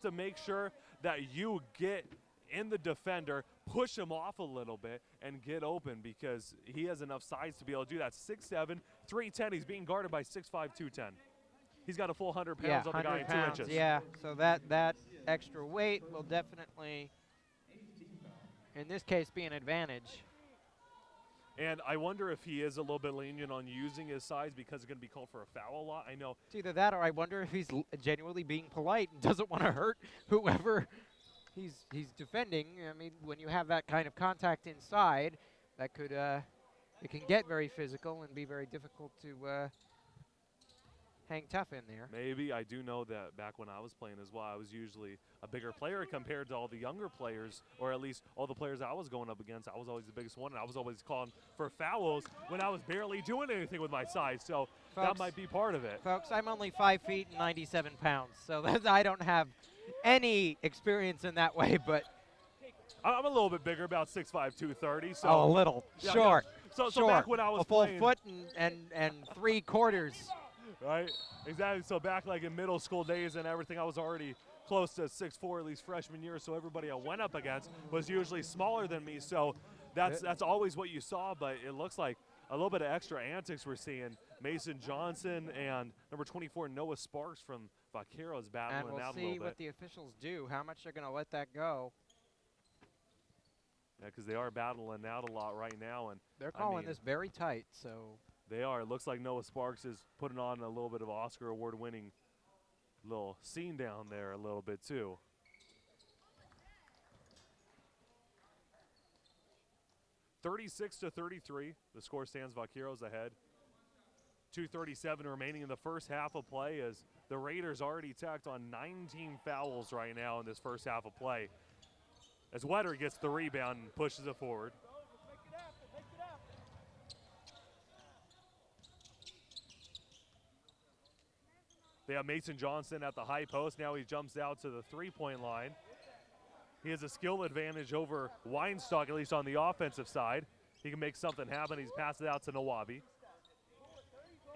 S1: to make sure that you get in the defender, push him off a little bit, and get open because he has enough size to be able to do that. 6'7", 310. He's being guarded by 6'5", 210. He's got a full 100 pounds on the guy in 2 inches.
S2: Yeah, so that extra weight will definitely, in this case, be an advantage.
S1: And I wonder if he is a little bit lenient on using his size because it's going to be called for a foul a lot. I know.
S2: It's either that or I wonder if he's genuinely being polite and doesn't want to hurt whoever he's defending. I mean, when you have that kind of contact inside, that could it can get very physical and be very difficult to hang tough in there.
S1: Maybe. I do know that back when I was playing as well, I was usually a bigger player compared to all the younger players, or at least all the players I was going up against. I was always the biggest one, and I was always calling for fouls when I was barely doing anything with my size. So that might be part of it.
S2: Folks, I'm only 5 feet and 97 pounds, so I don't have any experience in that way, but
S1: I'm a little bit bigger, about 6'5", 230. So
S2: a little.
S1: Yeah,
S2: short.
S1: So
S2: short.
S1: back when I was
S2: a full
S1: playing,
S2: foot and 3/4.
S1: Right, exactly. So back like in middle school days and everything, I was already close to 6'4", at least freshman year. So everybody I went up against was usually smaller than me. So that's always what you saw. But it looks like a little bit of extra antics we're seeing. Mason Johnson and number 24 Noah Sparks from Vaqueros battling
S2: And we'll
S1: out a
S2: see
S1: little bit.
S2: what the officials do, how much they're going to let that go.
S1: Yeah, because they are battling out a lot right now, and
S2: They're
S1: I
S2: calling
S1: mean,
S2: this very tight, so.
S1: they are. It looks like Noah Sparks is putting on a little bit of Oscar award-winning little scene down there a little bit too. (36-33), the score stands Vaqueros ahead. 2:37 remaining in the first half of play as the Raiders already tacked on 19 fouls right now in this first half of play. As Wetter gets the rebound and pushes it forward. They have Mason Johnson at the high post. Now he jumps out to the three-point line. He has a skill advantage over Weinstock, at least on the offensive side. He can make something happen. He's passed it out to Nawabi.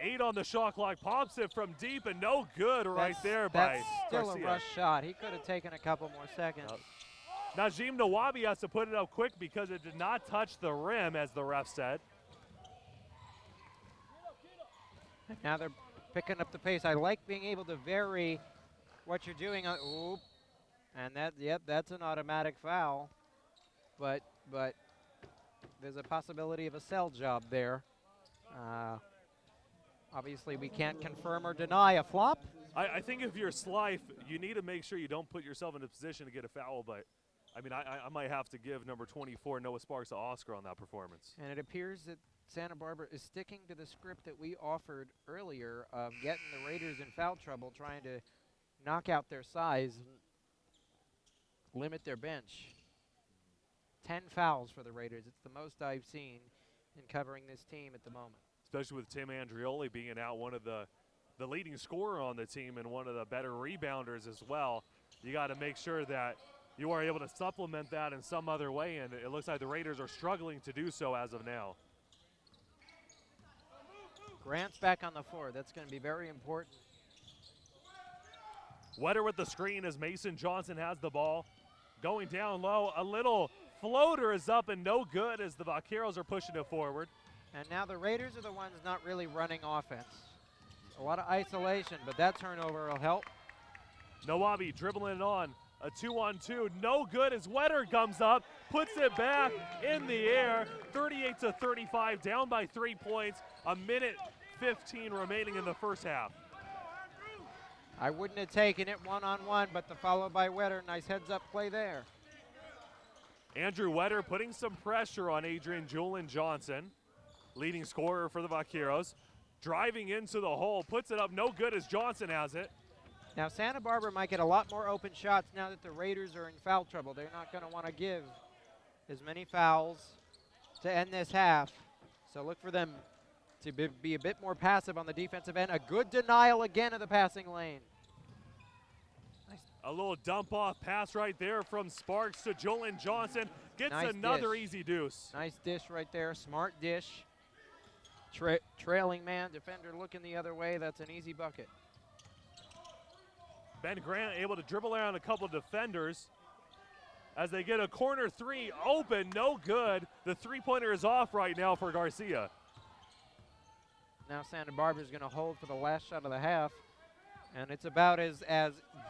S1: 8 on the shot clock, pops it from deep, and no good right there by
S2: That's still
S1: Garcia.
S2: a rush shot. He could have taken a couple more seconds.
S1: Najim Nawabi has to put it up quick because it did not touch the rim, as the ref said.
S2: And now they're picking up the pace. I like being able to vary what you're doing. Oop. And that's an automatic foul. But there's a possibility of a cell job there. Obviously, we can't confirm or deny a flop.
S1: I think if you're Slife, you need to make sure you don't put yourself in a position to get a foul, but I mean, I might have to give number 24, Noah Sparks, an Oscar on that performance.
S2: And it appears that Santa Barbara is sticking to the script that we offered earlier of getting the Raiders in foul trouble, trying to knock out their size and limit their bench. 10 fouls for the Raiders. It's the most I've seen in covering this team at the moment.
S1: Especially with Tim Andrioli being out, one of the leading scorer on the team and one of the better rebounders as well. You got to make sure that you are able to supplement that in some other way, and it looks like the Raiders are struggling to do so as of now.
S2: Grant's back on the floor. That's going to be very important.
S1: Wetter with the screen as Mason Johnson has the ball. Going down low, a little floater is up and no good as the Vaqueros are pushing it forward.
S2: And now the Raiders are the ones not really running offense. A lot of isolation, but that turnover will help.
S1: Nawabi dribbling it on. A 2-on-2, no good as Wetter comes up, puts it back in the air. 38-35, down by 3 points. A minute 15 remaining in the first half.
S2: I wouldn't have taken it one-on-one, but the follow by Wetter, nice heads-up play there.
S1: Andrew Wetter putting some pressure on Adrian Julian Johnson, leading scorer for the Vaqueros. Driving into the hole, puts it up, no good as Johnson has it.
S2: Now Santa Barbara might get a lot more open shots now that the Raiders are in foul trouble. They're not going to want to give as many fouls to end this half. So look for them to be a bit more passive on the defensive end. A good denial again of the passing lane. Nice.
S1: A little dump off pass right there from Sparks to Julian Johnson. Gets
S2: Nice
S1: another
S2: dish.
S1: easy deuce.
S2: Nice dish right there, smart dish. Trailing man, defender looking the other way. That's an easy bucket.
S1: Ben Grant able to dribble around a couple of defenders as they get a corner three open, no good. The three-pointer is off right now for Garcia.
S2: Now Santa Barbara is going to hold for the last shot of the half. And it's about as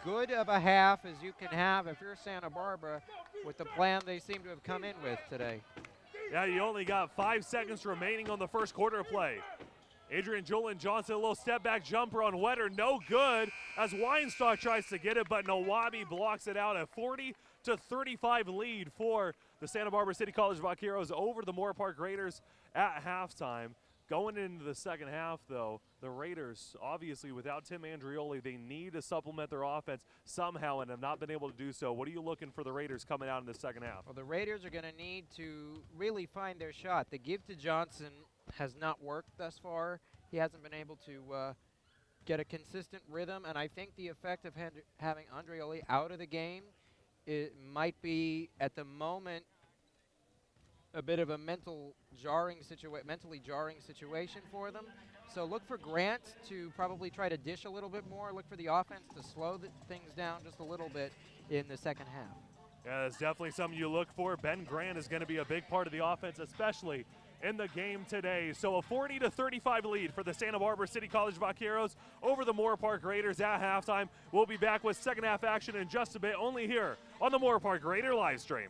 S2: good of a half as you can have if you're Santa Barbara with the plan they seem to have come in with today.
S1: Yeah, you only got 5 seconds remaining on the first quarter of play. Adrian Julian Johnson, a little step back jumper on Wetter, no good as Weinstock tries to get it, but Nawabi blocks it out. A 40-35 lead for the Santa Barbara City College Vaqueros over the Moore Park Raiders at halftime. Going into the second half, though, the Raiders, obviously without Tim Andrioli, they need to supplement their offense somehow and have not been able to do so. What are you looking for the Raiders coming out in the second half?
S2: Well, the Raiders are going to need to really find their shot. The give to Johnson has not worked thus far. He hasn't been able to get a consistent rhythm, and I think the effect of having Andrioli out of the game, it might be at the moment a bit of a mentally jarring situation for them. So look for Grant to probably try to dish a little bit more. Look for the offense to slow things down just a little bit in the second half.
S1: Yeah, that's definitely something you look for. Ben Grant is going to be a big part of the offense, especially in the game today. So a 40-35 lead for the Santa Barbara City College Vaqueros over the Moore Park Raiders at halftime. We'll be back with second half action in just a bit, only here on the Moore Park Raider live stream.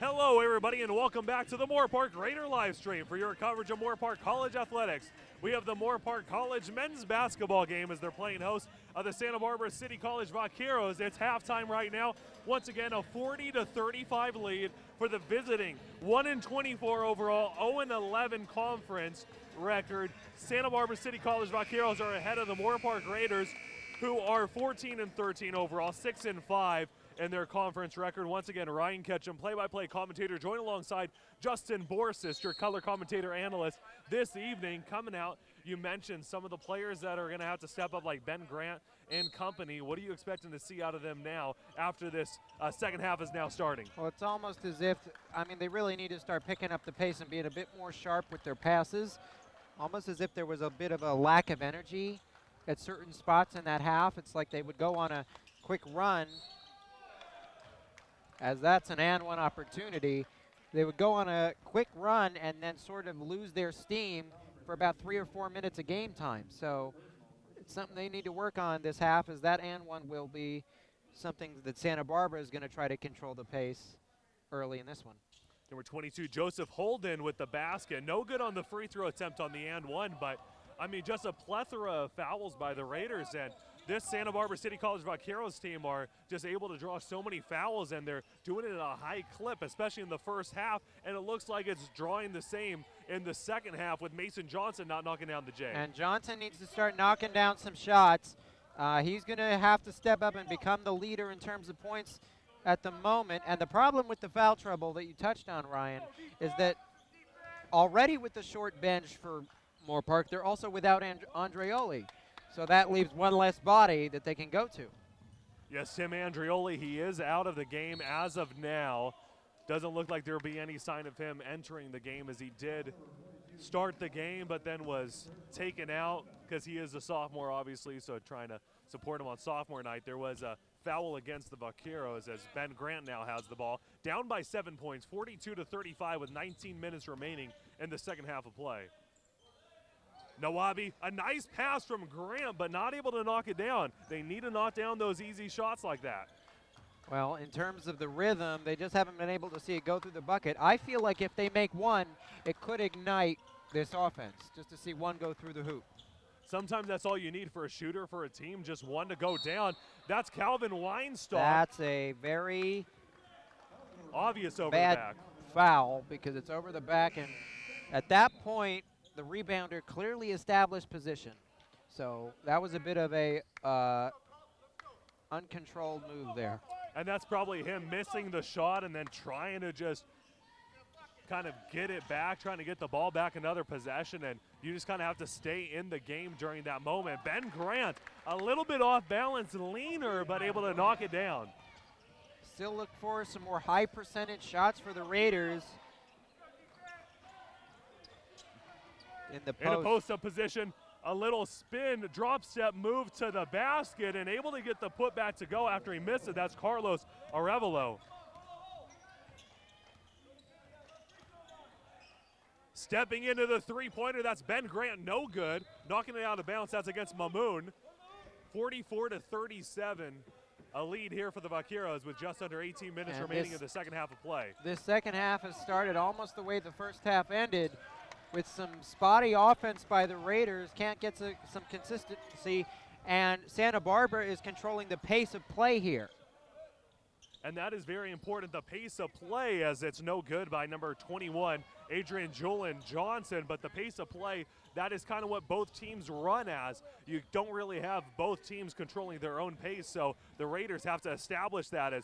S1: Hello, everybody, and welcome back to the Moore Park Raider live stream for your coverage of Moore Park College athletics. We have the Moore Park College men's basketball game as they're playing host of the Santa Barbara City College Vaqueros. It's halftime right now. Once again, a 40-35 lead for the visiting 1-24 overall, 0-11 conference record. Santa Barbara City College Vaqueros are ahead of the Moore Park Raiders, who are 14-13 overall, 6-5. In their conference record. Once again, Ryan Ketchum, play-by-play commentator, joined alongside Justin Borsis, your color commentator analyst this evening. Coming out, you mentioned some of the players that are going to have to step up, like Ben Grant and company. What are you expecting to see out of them now after this second half is now starting?
S2: Well, it's almost as if, they really need to start picking up the pace and being a bit more sharp with their passes. Almost as if there was a bit of a lack of energy at certain spots in that half. It's like they would go on a quick run, as that's an and one opportunity. They would go on a quick run and then sort of lose their steam for about 3 or 4 minutes of game time. So it's something they need to work on this half, as that and one will be something that Santa Barbara is going to try to control the pace early in this one.
S1: Number 22, Joseph Holden with the basket. No good on the free throw attempt on the and one, but just a plethora of fouls by the Raiders, and this Santa Barbara City College Vaqueros team are just able to draw so many fouls, and they're doing it at a high clip, especially in the first half, and it looks like it's drawing the same in the second half with Mason Johnson not knocking down the J.
S2: And Johnson needs to start knocking down some shots. He's going to have to step up and become the leader in terms of points at the moment. And the problem with the foul trouble that you touched on, Ryan, is that already with the short bench for Moore Park, they're also without Andreoli. So that leaves one less body that they can go to.
S1: Yes, Tim Andreoli, he is out of the game as of now. Doesn't look like there will be any sign of him entering the game, as he did start the game but then was taken out because he is a sophomore, obviously, so trying to support him on sophomore night. There was a foul against the Vaqueros as Ben Grant now has the ball. Down by 7 points, 42-35 with 19 minutes remaining in the second half of play. Nawabi, a nice pass from Grant, but not able to knock it down. They need to knock down those easy shots like that.
S2: Well, in terms of the rhythm, they just haven't been able to see it go through the bucket. I feel like if they make one, it could ignite this offense, just to see one go through the hoop.
S1: Sometimes that's all you need for a shooter, for a team, just one to go down. That's Calvin Weinstock.
S2: That's a very
S1: obvious over
S2: bad
S1: the back
S2: foul, because it's over the back, and at that point, the rebounder clearly established position. So that was a bit of a uncontrolled move there.
S1: And that's probably him missing the shot and then trying to just kind of get it back, trying to get the ball back another possession, and you just kind of have to stay in the game during that moment. Ben Grant, a little bit off balance, leaner, but able to knock it down.
S2: Still look for some more high percentage shots for the Raiders. In a
S1: post-up position, a little spin, drop step move to the basket, and able to get the putback to go after he missed it. That's Carlos Arevalo. Stepping into the three-pointer, that's Ben Grant, no good. Knocking it out of bounds, that's against Mamoon. 44-37, a lead here for the Vaqueros with just under 18 minutes remaining in the second half of play.
S2: This second half has started almost the way the first half ended, with some spotty offense by the Raiders. Can't get some consistency, and Santa Barbara is controlling the pace of play here.
S1: And that is very important, the pace of play, as it's no good by number 21, Adrian Julian Johnson. But the pace of play, that is kind of what both teams run as. You don't really have both teams controlling their own pace, so the Raiders have to establish that as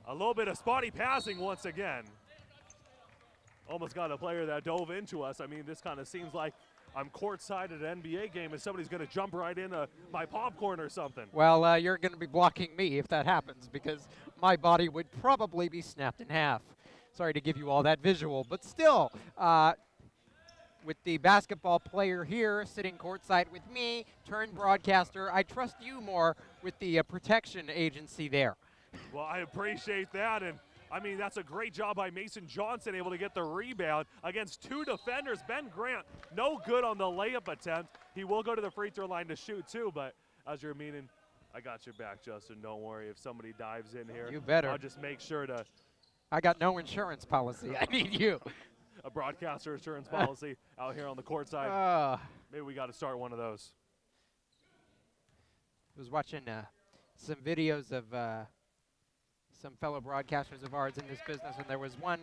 S1: a little bit of spotty passing once again. Almost got a player that dove into us. This kind of seems like I'm courtside at an NBA game and somebody's going to jump right into my popcorn or something.
S2: Well, you're going to be blocking me if that happens, because my body would probably be snapped in half. Sorry to give you all that visual, but still, with the basketball player here sitting courtside with me, turned broadcaster, I trust you more with the protection agency there.
S1: Well, I appreciate that, and that's a great job by Mason Johnson, able to get the rebound against two defenders. Ben Grant, no good on the layup attempt. He will go to the free throw line to shoot too, but as you're meaning, I got your back, Justin. Don't worry if somebody dives in here.
S2: You better.
S1: I'll just make sure to
S2: I got no insurance policy. I need you.
S1: A broadcaster insurance policy out here on the court side. Maybe we got to start one of those.
S2: I was watching some videos of some fellow broadcasters of ours in this business, and there was one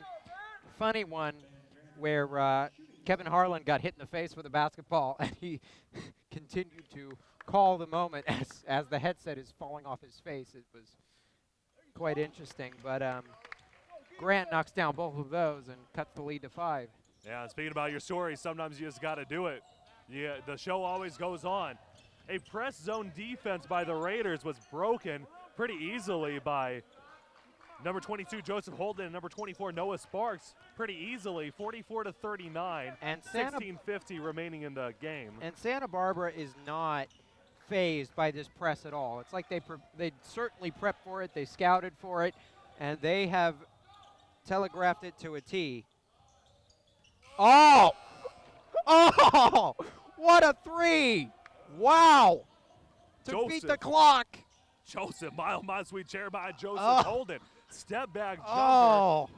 S2: funny one where Kevin Harlan got hit in the face with a basketball, and he continued to call the moment as the headset is falling off his face. It was quite interesting, but Grant knocks down both of those and cuts the lead to 5.
S1: Yeah, speaking about your stories, sometimes you just got to do it. Yeah, the show always goes on. A press zone defense by the Raiders was broken pretty easily by number 22, Joseph Holden, and number 24, Noah Sparks, pretty easily, 44-39,
S2: and
S1: 16:50 remaining in the game.
S2: And Santa Barbara is not phased by this press at all. It's like they certainly prepped for it, they scouted for it, and they have telegraphed it to a T. Oh! Oh! What a 3! Wow! To beat the clock.
S1: Joseph, my sweet chair by Joseph Holden. Step back jumper.
S2: Oh!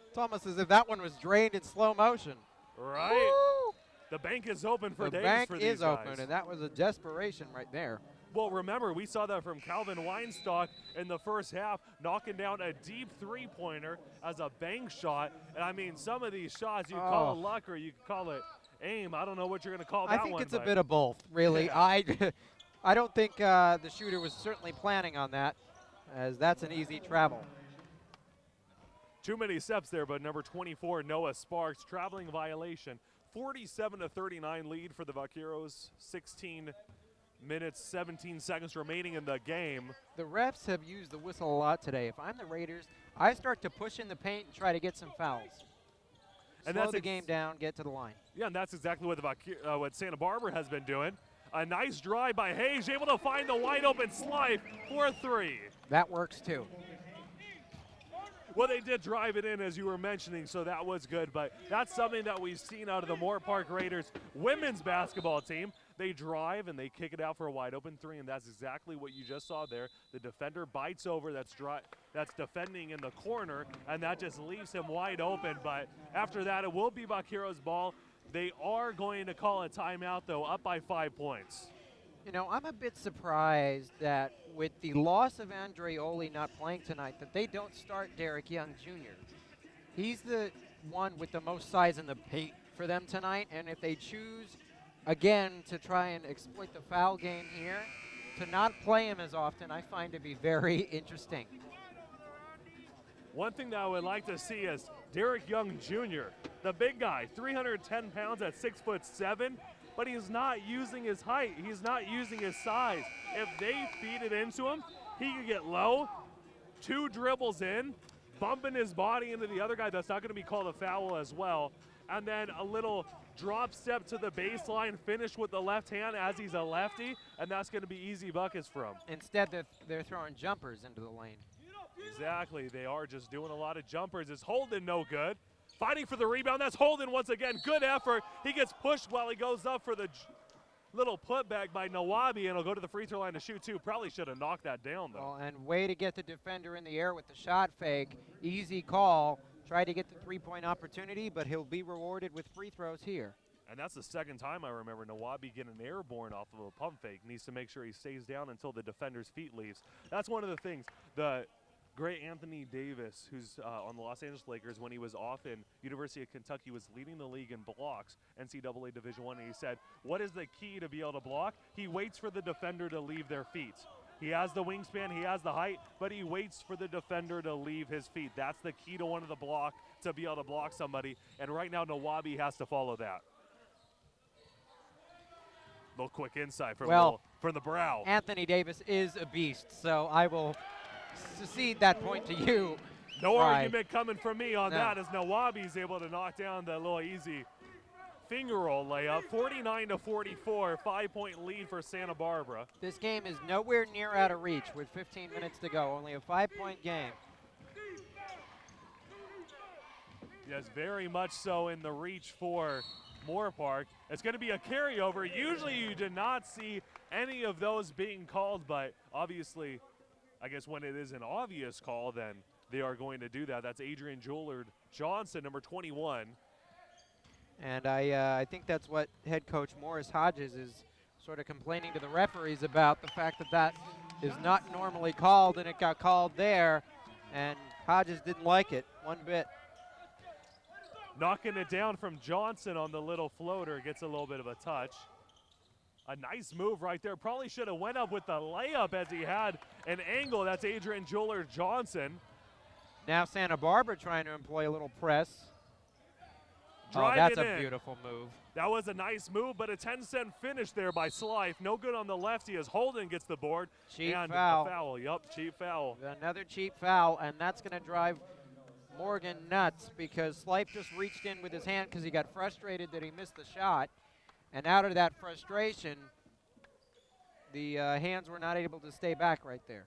S2: It's almost as if that one was drained in slow motion.
S1: Right.
S2: Woo!
S1: The bank is open for days
S2: bank
S1: for these
S2: is
S1: guys.
S2: open, and that was a desperation right there.
S1: Well, remember, we saw that from Calvin Weinstock in the first half, knocking down a deep three-pointer as a bank shot. And, I mean, some of these shots, you call it luck or you can call it aim. I don't know what you're going to call that one.
S2: I think it's a bit of both, really.
S1: Yeah.
S2: I don't think the shooter was certainly planning on that, as that's an easy travel.
S1: Too many steps there, but number 24, Noah Sparks, traveling violation. 47-39 lead for the Vaqueros. 16 minutes, 17 seconds remaining in the game.
S2: The refs have used the whistle a lot today. If I'm the Raiders, I start to push in the paint and try to get some fouls.
S1: And
S2: slow
S1: that's
S2: the game down, get to the line.
S1: Yeah, and that's exactly what what Santa Barbara has been doing. A nice drive by Hayes, able to find the wide open slide for a 3.
S2: That works too.
S1: Well, they did drive it in, as you were mentioning, so that was good. But that's something that we've seen out of the Moore Park Raiders women's basketball team. They drive and they kick it out for a wide open 3, and that's exactly what you just saw there. The defender bites over, that's defending in the corner, and that just leaves him wide open. But after that, it will be Vaqueros' ball. They are going to call a timeout, though, up by 5 points.
S2: You know, I'm a bit surprised that with the loss of Andreoli not playing tonight, that they don't start Derek Young Jr. He's the one with the most size in the paint for them tonight, and if they choose, again, to try and exploit the foul game here, to not play him as often, I find to be very interesting.
S1: One thing that I would like to see is Derek Young Jr., the big guy, 310 pounds at 6'7", but he's not using his height. He's not using his size. If they feed it into him, he could get low, 2 dribbles in, bumping his body into the other guy. That's not going to be called a foul as well. And then a little drop step to the baseline, finish with the left hand as he's a lefty, and that's going to be easy buckets for him.
S2: Instead, they're throwing jumpers into the lane.
S1: Exactly. They are just doing a lot of jumpers. Is Holden no good? Fighting for the rebound. That's Holden once again. Good effort. He gets pushed while he goes up for the little putback by Nawabi, and he'll go to the free throw line to shoot 2. Probably should have knocked that down, though.
S2: Well, and way to get the defender in the air with the shot fake. Easy call. Tried to get the three-point opportunity, but he'll be rewarded with free throws here.
S1: And that's the second time I remember Nawabi getting airborne off of a pump fake. Needs to make sure he stays down until the defender's feet leaves. That's one of the things. The great Anthony Davis, who's on the Los Angeles Lakers, when he was off in University of Kentucky, was leading the league in blocks, NCAA Division I, and he said, what is the key to be able to block? He waits for the defender to leave their feet. He has the wingspan, he has the height, but he waits for the defender to leave his feet. That's the key to one of the block, to be able to block somebody, and right now Nawabi has to follow that. Little quick insight from the brow.
S2: Anthony Davis is a beast, so I will cede that point to you.
S1: No argument coming from me on that, as Nawabi's able to knock down the little easy finger roll layup. 49-44, 5-point lead for Santa Barbara.
S2: This game is nowhere near out of reach with 15 minutes to go. Only a 5-point game.
S1: Yes, very much so in the reach for Moore Park. It's going to be a carryover. Usually you do not see any of those being called, but obviously, I guess when it is an obvious call, then they are going to do that. That's Adrian Joulard Johnson, number 21.
S2: And I think that's what head coach Morris Hodges is sort of complaining to the referees about, the fact that that is not normally called, and it got called there, and Hodges didn't like it one bit.
S1: Knocking it down from Johnson on the little floater, gets a little bit of a touch. A nice move right there. Probably should have went up with the layup as he had an angle. That's Adrian Joulard Johnson.
S2: Now Santa Barbara trying to employ a little press.
S1: Driving
S2: that's
S1: in.
S2: A beautiful move.
S1: That was a nice move, but a 10-cent finish there by Slife. No good on the lefty as Holden gets the board.
S2: Cheap
S1: and
S2: foul.
S1: A foul. Yup, cheap foul.
S2: Another cheap foul, and that's going to drive Morgan nuts, because Slife just reached in with his hand because he got frustrated that he missed the shot. And out of that frustration, the hands were not able to stay back right there.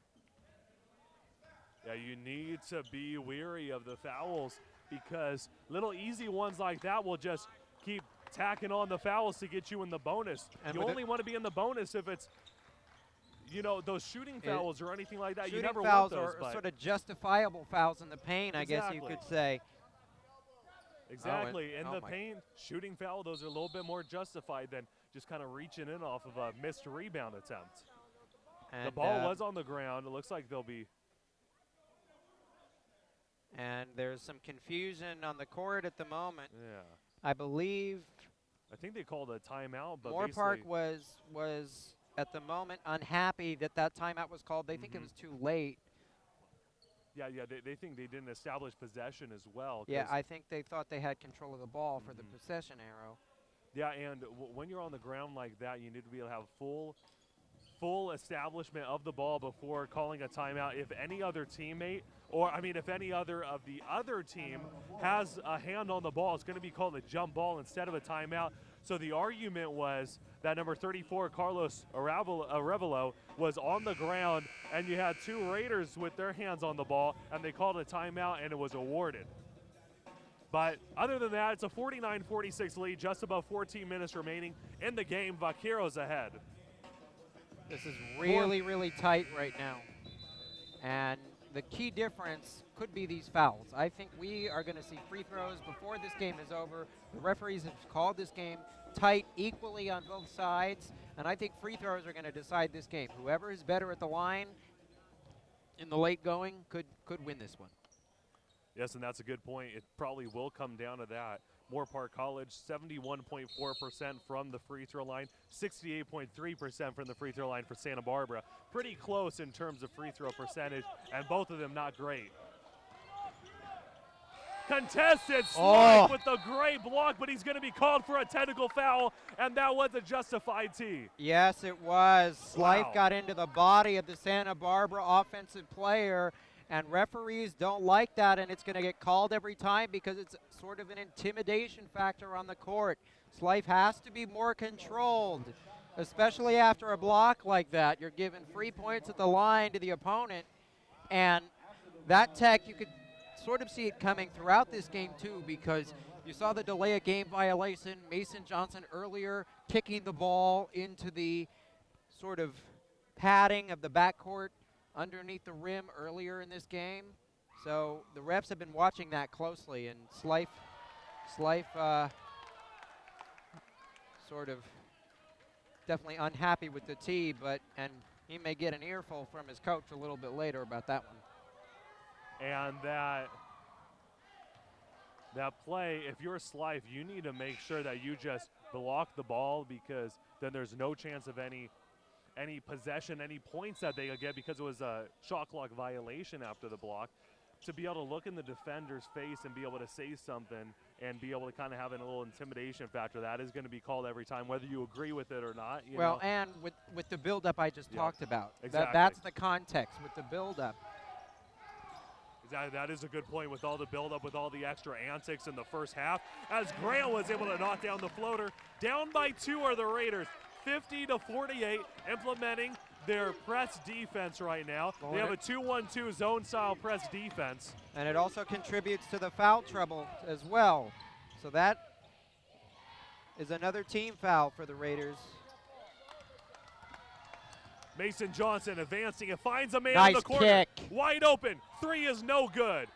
S1: Yeah, you need to be weary of the fouls, because little easy ones like that will just keep tacking on the fouls to get you in the bonus. And you only want to be in the bonus if it's, you know, those shooting fouls or anything like that. You never want those.
S2: Shooting fouls are sort of justifiable fouls in the paint, I guess you could say.
S1: Exactly. In the paint, shooting foul, those are a little bit more justified than just kind of reaching in off of a missed rebound attempt. And the ball was on the ground. It looks like they'll be.
S2: And there's some confusion on the court at the moment.
S1: Yeah.
S2: I believe.
S1: I think they called a timeout, but
S2: Moore Park was at the moment unhappy that timeout was called. They think it was too late.
S1: Yeah, they think they didn't establish possession as well.
S2: Yeah, I think they thought they had control of the ball for the possession arrow.
S1: Yeah, and when you're on the ground like that, you need to be able to have full establishment of the ball before calling a timeout. If any other teammate, or I mean, if any other of the other team has a hand on the ball, it's going to be called a jump ball instead of a timeout. So the argument was that number 34, Carlos Arevalo, was on the ground, and you had two Raiders with their hands on the ball, and they called a timeout, and it was awarded. But other than that, it's a 49-46 lead, just about 14 minutes remaining in the game. Vaqueros ahead.
S2: This is really, really tight right now. And the key difference could be these fouls. I think we are going to see free throws before this game is over. The referees have called this game tight equally on both sides, and I think free throws are going to decide this game. Whoever is better at the line in the late going could win this one.
S1: Yes, and that's a good point. It probably will come down to that. Moore Park College, 71.4% from the free throw line, 68.3% from the free throw line for Santa Barbara. Pretty close in terms of free throw percentage, and both of them not great. Contested Slife with the great block, but he's going to be called for a technical foul, and that was a justified tee.
S2: Yes, it was. Slife got into the body of the Santa Barbara offensive player, and referees don't like that, and it's going to get called every time because it's sort of an intimidation factor on the court. Slife has to be more controlled, especially after a block like that. You're giving free points at the line to the opponent, and that tech, you could sort of see it coming throughout this game too, because you saw the delay of game violation. Mason Johnson earlier kicking the ball into the sort of padding of the backcourt underneath the rim earlier in this game. So the refs have been watching that closely, and Slife sort of definitely unhappy with the tee, and he may get an earful from his coach a little bit later about that one.
S1: And that play, if you're Slife, you need to make sure that you just block the ball, because then there's no chance of any possession, any points that they'll get, because it was a shot clock violation after the block. To be able to look in the defender's face and be able to say something and be able to kind of have a little intimidation factor, that is going to be called every time, whether you agree with it or not. You know?
S2: And with the build-up I just talked about.
S1: Exactly.
S2: That's the context with the build-up.
S1: That is a good point, with all the build-up, with all the extra antics in the first half, as Graham was able to knock down the floater. Down by 2 are the Raiders, 50-48, implementing their press defense right now. They have a 2-1-2 zone-style press defense.
S2: And it also contributes to the foul trouble as well. So that is another team foul for the Raiders.
S1: Mason Johnson advancing and finds a man
S2: Nice
S1: in the corner.
S2: kick.
S1: Wide open. Three is no good.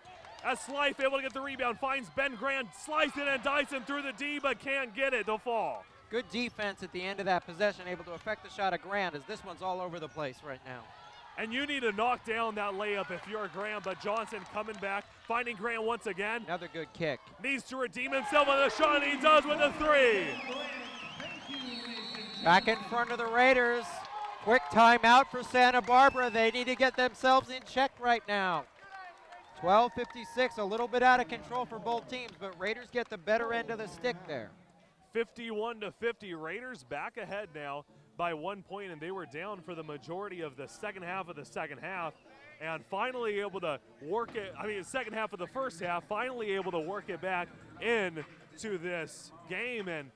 S1: As Slife able to get the rebound, finds Ben Grant, slicing and dicing through the D, but can't get it to fall.
S2: Good defense at the end of that possession, able to affect the shot of Grant, as this one's all over the place right now.
S1: And you need to knock down that layup if you're Grant, but Johnson coming back, finding Grant once again.
S2: Another good kick.
S1: Needs to redeem himself on the shot, and he does with a three.
S2: Back in front of the Raiders. Quick timeout for Santa Barbara. They need to get themselves in check right now. 12:56, a little bit out of control for both teams, but Raiders get the better end of the stick there.
S1: 51-50, Raiders back ahead now by 1 point, and they were down for the majority of the second half and finally able to work it, second half of the first half, finally able to work it back into this game. And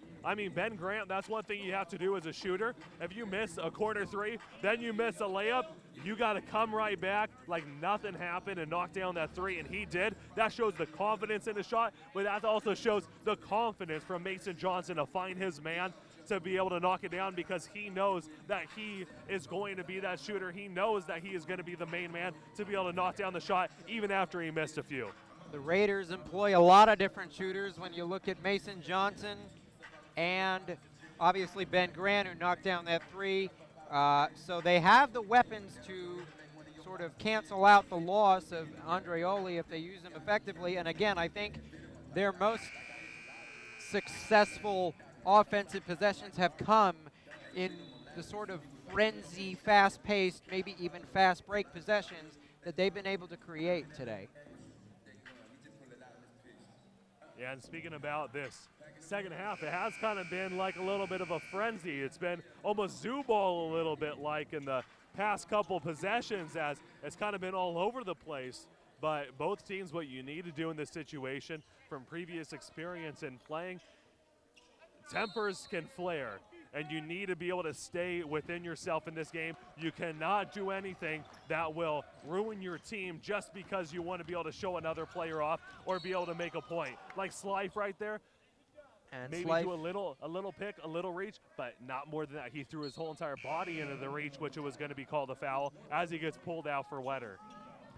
S1: Ben Grant, that's one thing you have to do as a shooter. If you miss a corner three, then you miss a layup, you got to come right back like nothing happened and knock down that three, and he did. That shows the confidence in the shot, but that also shows the confidence from Mason Johnson to find his man to be able to knock it down, because he knows that he is going to be that shooter. He knows that he is going to be the main man to be able to knock down the shot even after he missed a few.
S2: The Raiders employ a lot of different shooters when you look at Mason Johnson and obviously Ben Grant, who knocked down that three. So they have the weapons to sort of cancel out the loss of Andreoli if they use them effectively. And again, I think their most successful offensive possessions have come in the sort of frenzy, fast-paced, maybe even fast break possessions that they've been able to create today.
S1: Yeah, and speaking about this second half, it has kind of been like a little bit of a frenzy. It's been almost zoo ball a little bit like in the past couple possessions, as it's kind of been all over the place. But both teams, what you need to do in this situation from previous experience in playing, tempers can flare, and you need to be able to stay within yourself in this game. You cannot do anything that will ruin your team just because you want to be able to show another player off or be able to make a point. Like Slife right there,
S2: And
S1: maybe
S2: Slife,
S1: do a little pick, a little reach, but not more than that. He threw his whole entire body into the reach, which was going to be called a foul as he gets pulled out for Wetter.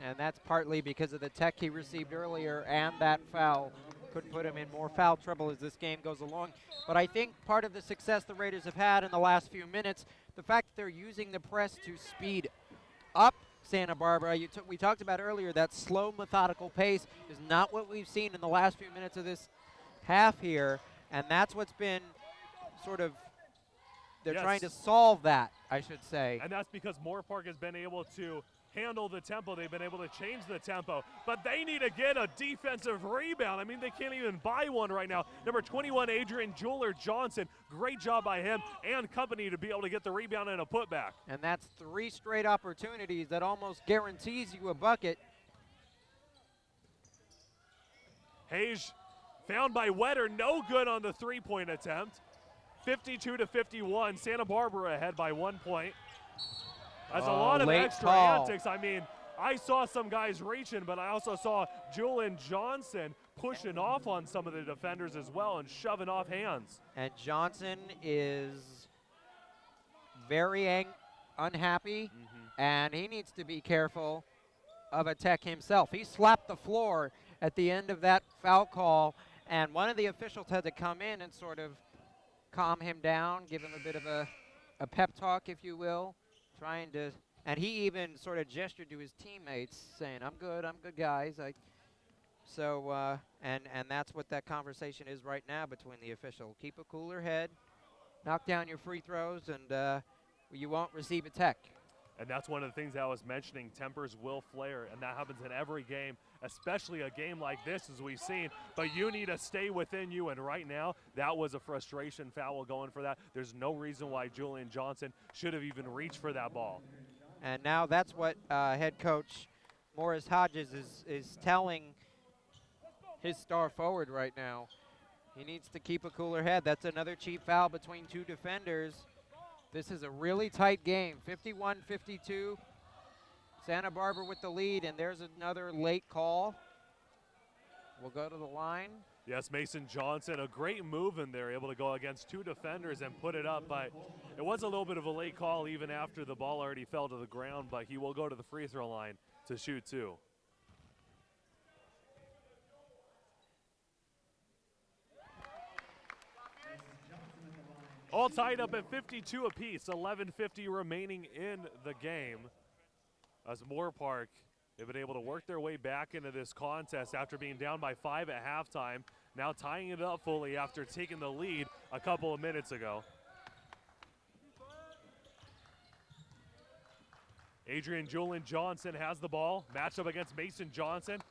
S2: and that's partly because of the tech he received earlier, and that foul could put him in more foul trouble as this game goes along. But I think part of the success the Raiders have had in the last few minutes, the fact that they're using the press to speed up Santa Barbara. We talked about earlier, that slow, methodical pace is not what we've seen in the last few minutes of this half here, and that's what's been sort of, they're trying to solve that, I should say.
S1: And that's because Moore Park has been able to handle the tempo. They've been able to change the tempo, but they need to get a defensive rebound. They can't even buy one right now. Number 21, Adrian Jeweler-Johnson, great job by him and company to be able to get the rebound and a putback.
S2: And that's 3 straight opportunities that almost guarantees you a bucket.
S1: Hayes found by Wetter, no good on the three-point attempt. 52-51, Santa Barbara ahead by 1 point. That's a lot of extra antics. I saw some guys reaching, but I also saw Julian Johnson pushing off on some of the defenders as well and shoving off hands.
S2: And Johnson is very unhappy, and he needs to be careful of a tech himself. He slapped the floor at the end of that foul call, and one of the officials had to come in and sort of calm him down, give him a bit of a pep talk, if you will. And he even sort of gestured to his teammates saying, I'm good, guys. And that's what that conversation is right now between the official. Keep a cooler head, knock down your free throws, and you won't receive a tech.
S1: And that's one of the things I was mentioning, tempers will flare, and that happens in every game, especially a game like this as we've seen. But you need to stay within you, and right now, that was a frustration foul going for that. There's no reason why Julian Johnson should have even reached for that ball.
S2: And now that's what head coach Morris Hodges is telling his star forward right now. He needs to keep a cooler head. That's another cheap foul between 2 defenders. This is a really tight game, 51-52. Santa Barbara with the lead, and there's another late call. will go to the line.
S1: Yes, Mason Johnson, a great move in there, able to go against 2 defenders and put it up, but it was a little bit of a late call even after the ball already fell to the ground, but he will go to the free throw line to shoot 2. All tied up at 52 apiece, 11:50 remaining in the game. As Moore Park, they've been able to work their way back into this contest after being down by 5 at halftime, now tying it up fully after taking the lead a couple of minutes ago. Adrian Julian Johnson has the ball, matched up against Mason Johnson.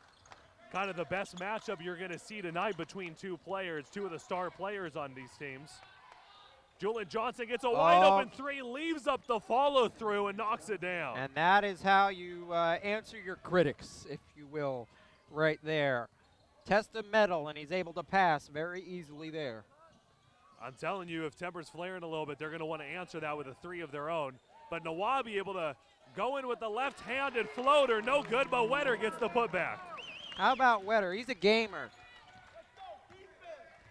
S1: Kind of the best matchup you're going to see tonight between 2 players, 2 of the star players on these teams. Julian Johnson gets a wide open 3, leaves up the follow through and knocks it down.
S2: And that is how you answer your critics, if you will, right there. Test of metal, and he's able to pass very easily there.
S1: I'm telling you, if temper's flaring a little bit, they're going to want to answer that with a 3 of their own. But Nawabi able to go in with the left-handed floater, no good, but Wetter gets the putback.
S2: How about Wetter? He's a gamer.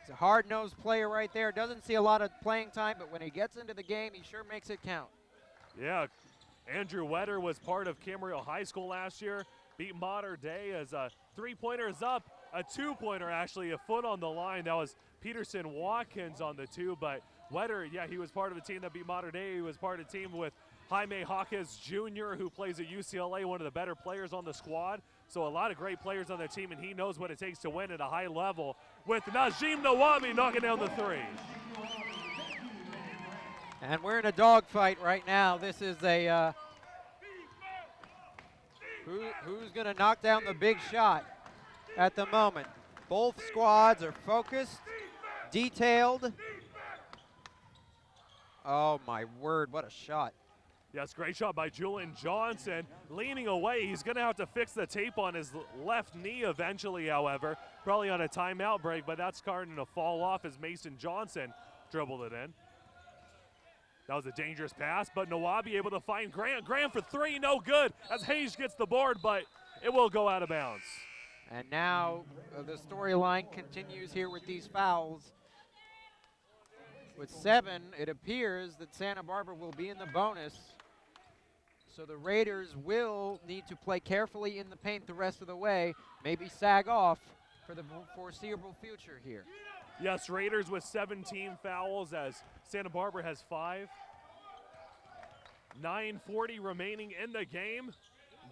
S2: He's a hard-nosed player right there. Doesn't see a lot of playing time, but when he gets into the game, he sure makes it count.
S1: Yeah, Andrew Wetter was part of Camarillo High School last year. Beat Mater Day as a 3-pointer is up. A 2-pointer, actually, a foot on the line. That was Peterson Watkins on the 2, but Wetter, yeah, he was part of the team that beat Mater Day. He was part of the team with Jaime Hawkins Jr., who plays at UCLA, one of the better players on the squad. So a lot of great players on the team, and he knows what it takes to win at a high level with Najim Nawabi knocking down the 3.
S2: And we're in a dogfight right now. This is a who's going to knock down the big shot at the moment. Both squads are focused, detailed. Oh, my word, what a shot.
S1: Yes, great shot by Julian Johnson. Leaning away, he's going to have to fix the tape on his left knee eventually, however. Probably on a timeout break, but that's starting to fall off as Mason Johnson dribbled it in. That was a dangerous pass, but Nawabi able to find Grant. Grant for 3, no good, as Hayes gets the board, but it will go out of bounds.
S2: And now the storyline continues here with these fouls. With 7, it appears that Santa Barbara will be in the bonus. So the Raiders will need to play carefully in the paint the rest of the way, maybe sag off for the foreseeable future here.
S1: Yes, Raiders with 17 fouls as Santa Barbara has 5. 9:40 remaining in the game.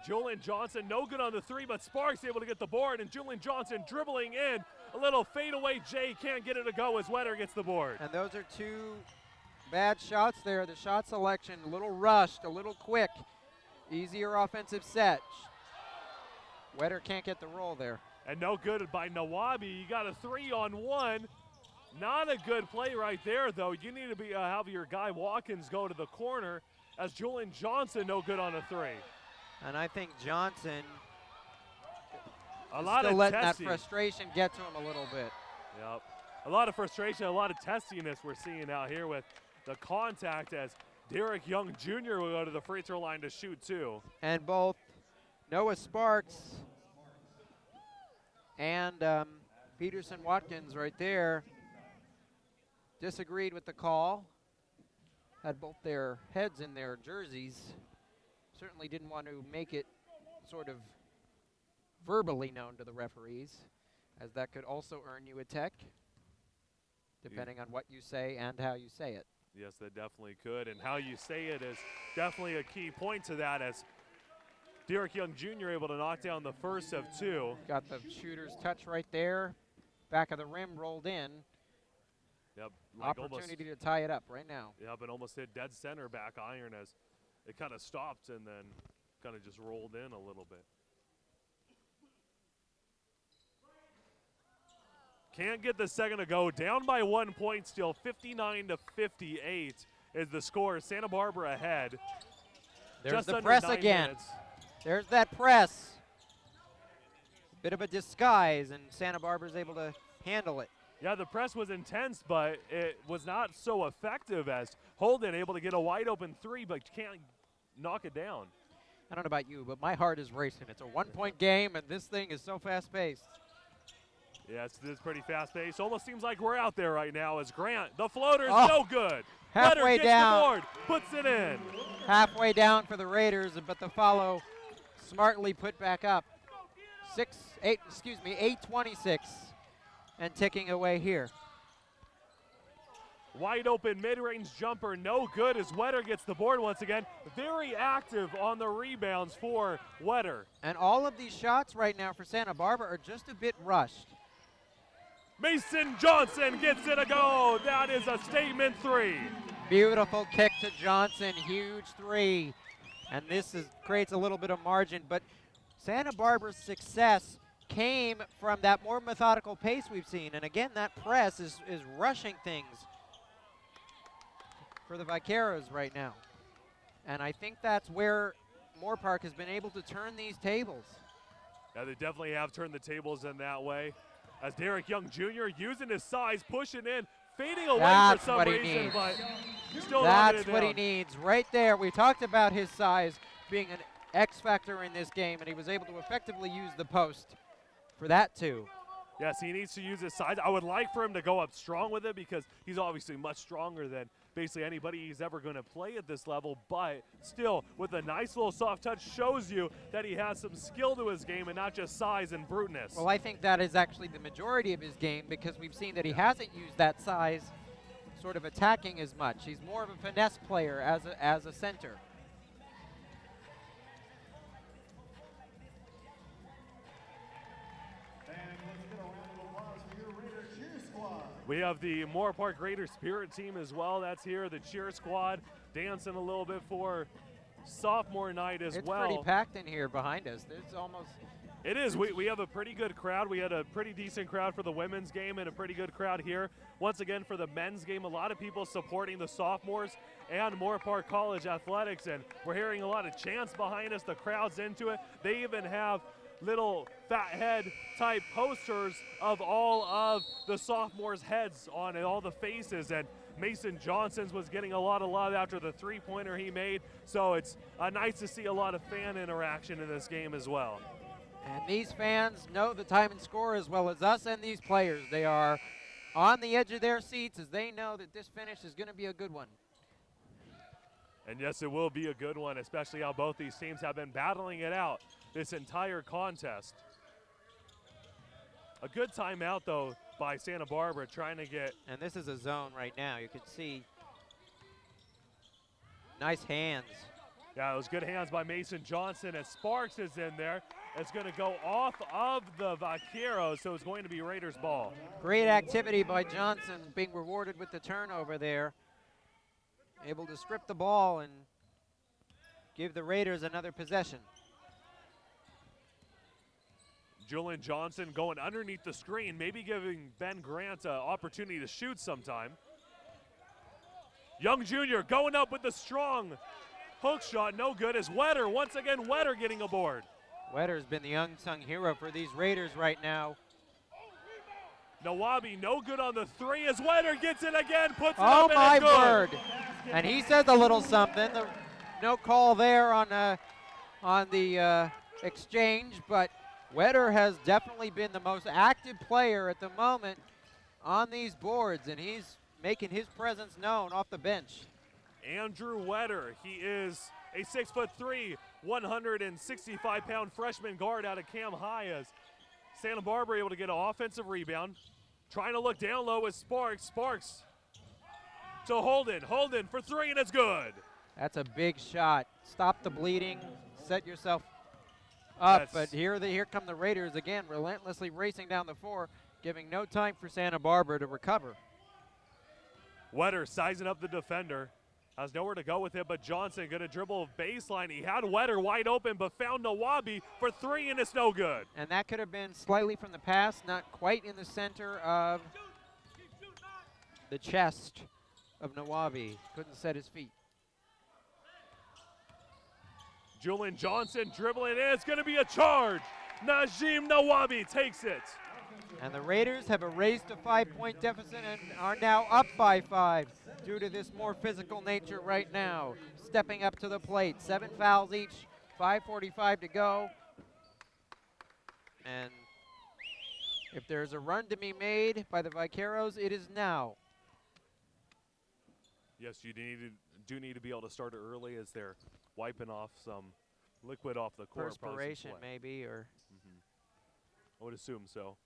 S1: Julian Johnson, no good on the 3, but Sparks able to get the board, and Julian Johnson dribbling in. A little fadeaway J, can't get it to go as Wetter gets the board.
S2: And those are 2 bad shots there. The shot selection, a little rushed, a little quick. Easier offensive set. Wetter can't get the roll there.
S1: And no good by Nawabi. You got a 3-on-1. Not a good play right there, though. You need to be have your guy Watkins go to the corner as Julian Johnson no good on a 3.
S2: And I think Johnson
S1: a lot
S2: still
S1: of
S2: letting
S1: testing.
S2: that frustration get to him a little bit.
S1: Yep. A lot of frustration, a lot of testiness we're seeing out here with the contact as Derek Young Jr. will go to the free throw line to shoot 2.
S2: And both Noah Sparks and Peterson Watkins right there disagreed with the call. Had both their heads in their jerseys. Certainly didn't want to make it sort of verbally known to the referees, as that could also earn you a tech, depending on what you say and how you say it.
S1: Yes, that definitely could, and how you say it is definitely a key point to that, as Derek Young Jr. able to knock down the first of 2.
S2: Got the shooter's touch right there. Back of the rim rolled in.
S1: Yep.
S2: Opportunity to tie it up right now.
S1: Yep, and almost hit dead center back iron as it kind of stopped and then kind of just rolled in a little bit. Can't get the second to go. Down by 1 point still. 59-58 is the score. Santa Barbara ahead.
S2: There's
S1: just
S2: the
S1: under
S2: press
S1: 9
S2: again.
S1: minutes.
S2: There's that press. Bit of a disguise, and Santa Barbara's able to handle it.
S1: Yeah, the press was intense, but it was not so effective as Holden able to get a wide open 3, but can't knock it down.
S2: I don't know about you, but my heart is racing. It's a 1-point game, and this thing is so fast-paced.
S1: Yes, it is pretty fast-paced. Almost seems like we're out there right now as Grant, the floater's
S2: Oh,
S1: no good.
S2: halfway
S1: Wetter gets
S2: down.
S1: the board, puts it in.
S2: Halfway down for the Raiders, but the follow smartly put back up. 8:26 and ticking away here.
S1: Wide open mid-range jumper, no good as Wetter gets the board once again. Very active on the rebounds for Wetter.
S2: And all of these shots right now for Santa Barbara are just a bit rushed.
S1: Mason Johnson gets it a go. That is a statement three.
S2: Beautiful kick to Johnson, huge three. And this creates a little bit of margin, but Santa Barbara's success came from that more methodical pace we've seen. And again, that press is rushing things for the Vaqueros right now. And I think that's where Moore Park has been able to turn these tables.
S1: Yeah, they definitely have turned the tables in that way. As Derek Young Jr. using his size, pushing in, fading away
S2: That's
S1: for some
S2: what he
S1: reason,
S2: needs.
S1: but still knocking
S2: That's
S1: it
S2: what he
S1: down.
S2: needs right there. We talked about his size being an X factor in this game, and he was able to effectively use the post for that too.
S1: Yes, he needs to use his size. I would like for him to go up strong with it because he's obviously much stronger than basically anybody he's ever going to play at this level, but still, with a nice little soft touch, shows you that he has some skill to his game and not just size and bruteness.
S2: Well, I think that is actually the majority of his game because we've seen that he hasn't used that size sort of attacking as much. He's more of a finesse player as a center.
S1: We have the Moore Park Raiders Spirit team as well. That's here, the cheer squad, dancing a little bit for sophomore night as
S2: It's
S1: well.
S2: pretty packed in here behind us. There's almost...
S1: It is. We have a pretty good crowd. We had a pretty decent crowd for the women's game and a pretty good crowd here. Once again, for the men's game, a lot of people supporting the sophomores and Moore Park College athletics, and we're hearing a lot of chants behind us. The crowd's into it. They even have little fat head type posters of all of the sophomores' heads on all the faces, and Mason Johnson's was getting a lot of love after the three-pointer he made, so it's nice to see a lot of fan interaction in this game as well.
S2: And these fans know the time and score as well as us and these players. They are on the edge of their seats as they know that this finish is going to be a good one.
S1: And yes, it will be a good one, especially how both these teams have been battling it out this entire contest. A good timeout, though, by Santa Barbara trying to get...
S2: And this is a zone right now. You can see nice hands.
S1: Yeah, it was good hands by Mason Johnson as Sparks is in there. It's going to go off of the Vaqueros, so it's going to be Raiders ball.
S2: Great activity by Johnson, being rewarded with the turnover there. Able to strip the ball and give the Raiders another possession.
S1: Julian Johnson going underneath the screen, maybe giving Ben Grant an opportunity to shoot sometime. Young Jr. going up with the strong hook shot, no good, as Wetter, once again, Wetter getting a board.
S2: Wetter's been the unsung hero for these Raiders right now.
S1: Nawabi, no good on the three as Wetter gets it again, puts it
S2: Oh
S1: up and
S2: my
S1: it's good.
S2: word. And he says a little something. No call there on the exchange, but Wetter has definitely been the most active player at the moment on these boards, and he's making his presence known off the bench.
S1: Andrew Wetter, he is a 6'3", 165-pound freshman guard out of Cam High as Santa Barbara able to get an offensive rebound. Trying to look down low with Sparks. Sparks to Holden. Holden for three, and it's good.
S2: That's a big shot. Stop the bleeding. Set yourself up.
S1: That's
S2: But here come the Raiders again, relentlessly racing down the floor, giving no time for Santa Barbara to recover.
S1: Wetter sizing up the defender. Has nowhere to go with it, but Johnson going to dribble baseline. He had Wetter wide open, but found Nawabi for three, and it's no good.
S2: And that could have been slightly from the pass, not quite in the center of the chest of Nawabi. Couldn't set his feet.
S1: Julian Johnson dribbling in. It's going to be a charge. Najim Nawabi takes it.
S2: And the Raiders have erased a 5-point deficit and are now up by 5 due to this more physical nature right now. Stepping up to the plate. 7 fouls each, 5:45 to go. And If there's a run to be made by the Vaqueros, it is now.
S1: Yes, you do need to be able to start it early as they're wiping off some liquid off the court.
S2: Perspiration, maybe, or.
S1: I would assume so.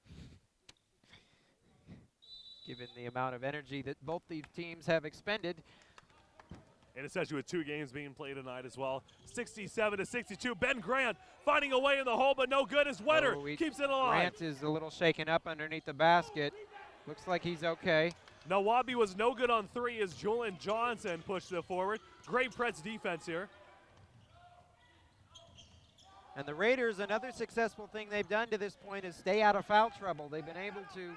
S2: Given the amount of energy that both these teams have expended.
S1: And especially with 2 games being played tonight as well. 67-62. Ben Grant finding a way in the hole, but no good as Wetter keeps it alive.
S2: Grant is a little shaken up underneath the basket. Looks like he's okay.
S1: Nawabi was no good on 3 as Julian Johnson pushed it forward. Great press defense here.
S2: And the Raiders, another successful thing they've done to this point is stay out of foul trouble. They've been able to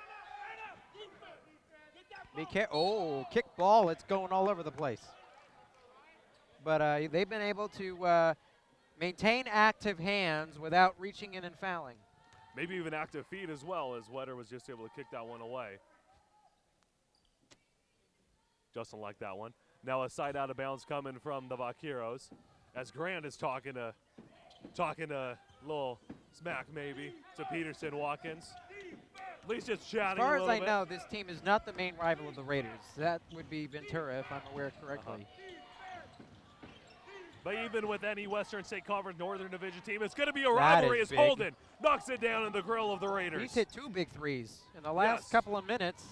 S2: be careful. Kick ball, it's going all over the place. But they've been able to maintain active hands without reaching in and fouling.
S1: Maybe even active feet as well, as Wetter was just able to kick that one away. Justin liked that one. Now a side out of bounds coming from the Vaqueros, as Grant is talking a little smack maybe to Peterson Watkins. At least just chatting a little bit.
S2: As far as I know, this team is not the main rival of the Raiders. That would be Ventura, if I'm aware correctly.
S1: But even with any Western State Conference Northern Division team, it's going to be a rivalry as Holden knocks it down in the grill of the Raiders.
S2: He's hit 2 big threes in the last couple of minutes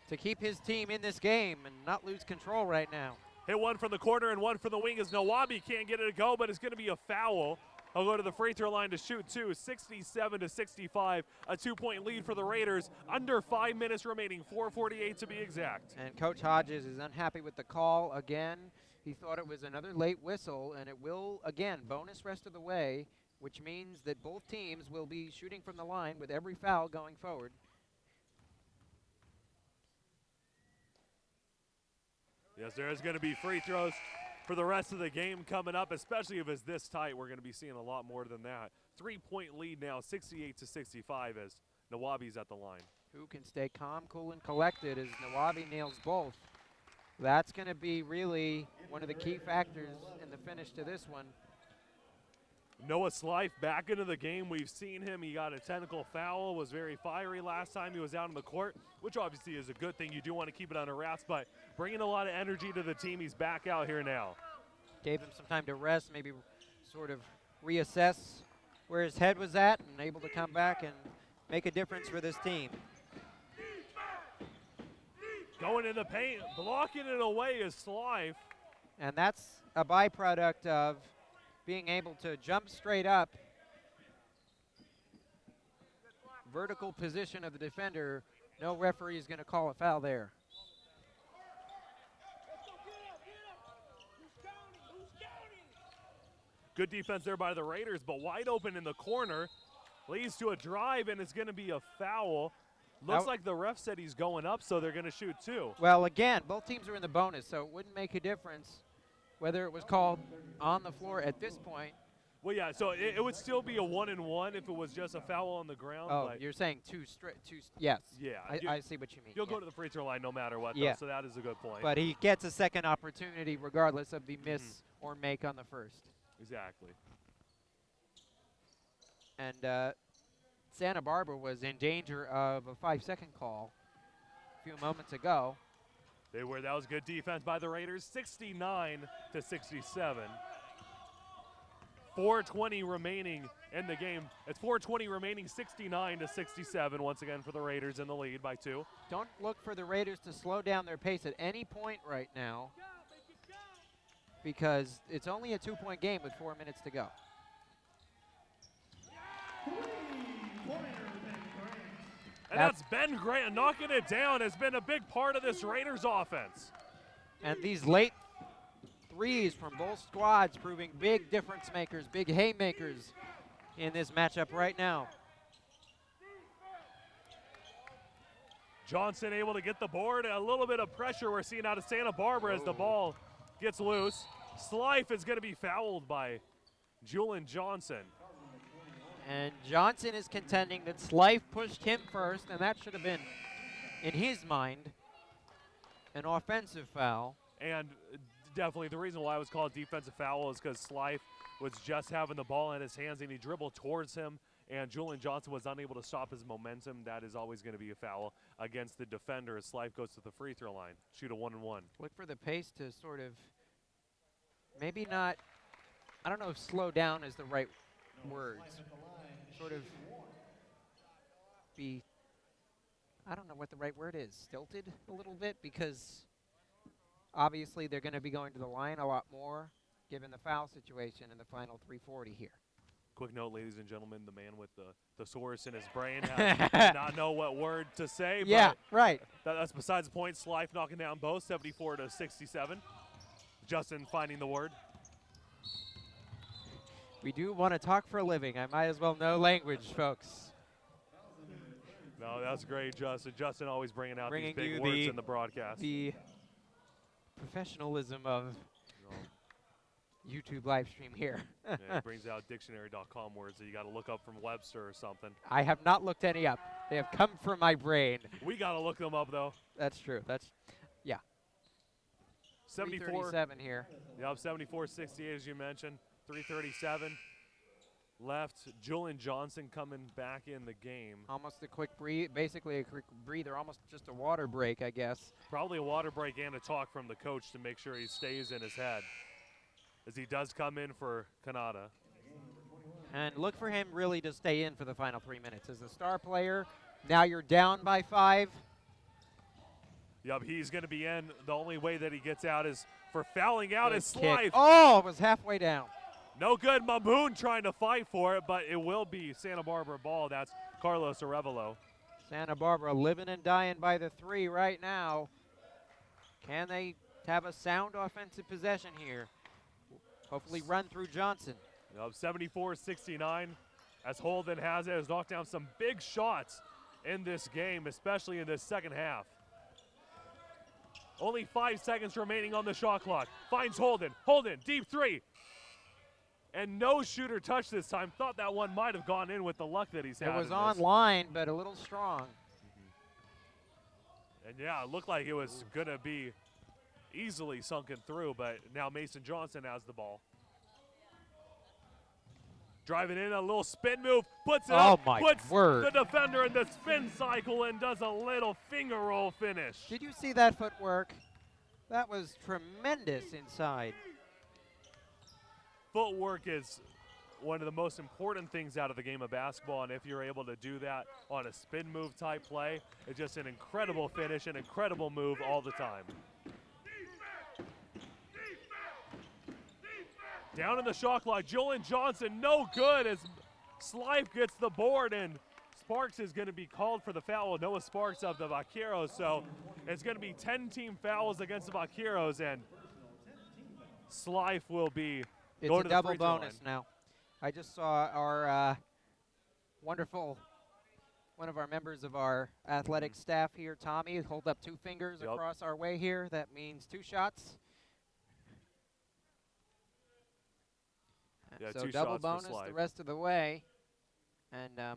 S2: to keep his team in this game and not lose control right now.
S1: Hit one from the corner and one from the wing as Nawabi can't get it to go, but it's going to be a foul. I'll go to the free throw line to shoot 2, 67-65, a 2-point lead for the Raiders. Under 5 minutes remaining, 4:48 to be exact.
S2: And Coach Hodges is unhappy with the call again. He thought it was another late whistle, and it will, again, bonus rest of the way, which means that both teams will be shooting from the line with every foul going forward.
S1: Yes, there is going to be free throws for the rest of the game coming up, especially if it's this tight. We're going to be seeing a lot more than that. 3-point lead now, 68-65 as Nawabi's at the line.
S2: Who can stay calm, cool, and collected as Nawabi nails both? That's going to be really one of the key factors in the finish to this one.
S1: Noah Slife back into the game. We've seen him. He got a technical foul, was very fiery last time he was out on the court, which obviously is a good thing. You do want to keep it under wraps, but bringing a lot of energy to the team. He's back out here now.
S2: Gave him some time to rest, maybe sort of reassess where his head was at, and able to come back and make a difference for this team.
S1: Going in the paint, blocking it away is Slife.
S2: And that's a byproduct of being able to jump straight up. Vertical position of the defender. No referee is going to call a foul there.
S1: Good defense there by the Raiders, but wide open in the corner. Leads to a drive, and it's going to be a foul. Looks like the ref said he's going up, so they're going to shoot 2.
S2: Well, again, both teams are in the bonus, so it wouldn't make a difference whether it was called on the floor at this point.
S1: Well, yeah, so it would still be a 1-and-1 if it was just a foul on the ground.
S2: Oh, you're saying two straight, yes.
S1: Yeah.
S2: I see what you mean.
S1: You'll go to the free throw line no matter what,
S2: though,
S1: so that is a good point.
S2: But he gets a second opportunity regardless of the miss or make on the first.
S1: Exactly.
S2: And Santa Barbara was in danger of a 5-second call a few moments ago.
S1: That was good defense by the Raiders, 69-67. 4:20 remaining in the game. It's 4:20 remaining, 69-67 once again for the Raiders in the lead by 2.
S2: Don't look for the Raiders to slow down their pace at any point right now, because it's only a 2-point game with 4 minutes to go.
S1: And that's Ben Grant knocking it down. Has been a big part of this Raiders offense.
S2: And these late threes from both squads proving big difference makers, big haymakers in this matchup right now.
S1: Johnson able to get the board. A little bit of pressure we're seeing out of Santa Barbara as the ball gets loose. Slife is going to be fouled by Julian Johnson.
S2: And Johnson is contending that Slife pushed him first, and that should have been, in his mind, an offensive foul.
S1: And definitely the reason why it was called defensive foul is because Slife was just having the ball in his hands, and he dribbled towards him and Julian Johnson was unable to stop his momentum. That is always going to be a foul against the defender as Slife goes to the free throw line. Shoot a 1-and-1.
S2: Look for the pace to sort of maybe not, I don't know if slow down is the right words. Sort of be, I don't know what the right word is, stilted a little bit, because obviously they're going to be going to the line a lot more given the foul situation in the final 3:40 here.
S1: Quick note, ladies and gentlemen, the man with the thesaurus in his brain does not know what word to say.
S2: Yeah,
S1: but
S2: right.
S1: That's besides the point. Slife knocking down both, 74-67. Justin finding the word.
S2: We do want to talk for a living. I might as well know language, folks.
S1: No, that's great, Justin. Justin always bringing out
S2: Bringing
S1: these big
S2: you
S1: words in the broadcast.
S2: The professionalism of YouTube live stream here.
S1: Yeah, it brings out dictionary.com words that you got to look up from Webster or something.
S2: I have not looked any up. They have come from my brain.
S1: We got to look them up, though.
S2: That's true. That's, yeah.
S1: 74.
S2: 3:37 here.
S1: Yep, 74-68 as you mentioned. 3:37 left. Julian Johnson coming back in the game.
S2: Almost a quick breathe, basically a quick breather, almost just a water break, I guess.
S1: Probably a water break and a talk from the coach to make sure he stays in his head as he does come in for Kanata.
S2: And look for him really to stay in for the final 3 minutes. As the star player, now you're down by 5.
S1: Yep, he's going to be in. The only way that he gets out is for fouling out his Slife.
S2: Oh, it was halfway down.
S1: No good. Mamoon trying to fight for it, but it will be Santa Barbara ball. That's Carlos Arevalo.
S2: Santa Barbara living and dying by the 3 right now. Can they have a sound offensive possession here? Hopefully run through Johnson.
S1: Yep, 74-69 as Holden has knocked down some big shots in this game, especially in this second half. Only 5 seconds remaining on the shot clock. Finds Holden. Holden, deep 3. And no shooter touch this time. Thought that one might have gone in with the luck that he's had.
S2: It was
S1: in
S2: on
S1: this.
S2: line, but a little strong.
S1: And yeah, it looked like it was going to be easily sunken through, but now Mason Johnson has the ball. Driving in a little spin move, puts it up, puts the defender in the spin cycle and does a little finger roll finish.
S2: Did you see that footwork? That was tremendous inside.
S1: Footwork is one of the most important things out of the game of basketball, and if you're able to do that on a spin move type play, it's just an incredible finish, an incredible move all the time. Down in the shot clock, Julian Johnson, no good as Slife gets the board, and Sparks is going to be called for the foul. Noah Sparks of the Vaqueros, so it's going to be 10-team fouls against the Vaqueros, and Slife will be
S2: it's a double bonus now. I just saw our wonderful, one of our members of our athletic staff here, Tommy, hold up 2 fingers across our way here. That means 2 shots.
S1: Yeah,
S2: so
S1: 2
S2: double
S1: shots
S2: bonus
S1: for Slife.
S2: the rest of the way. And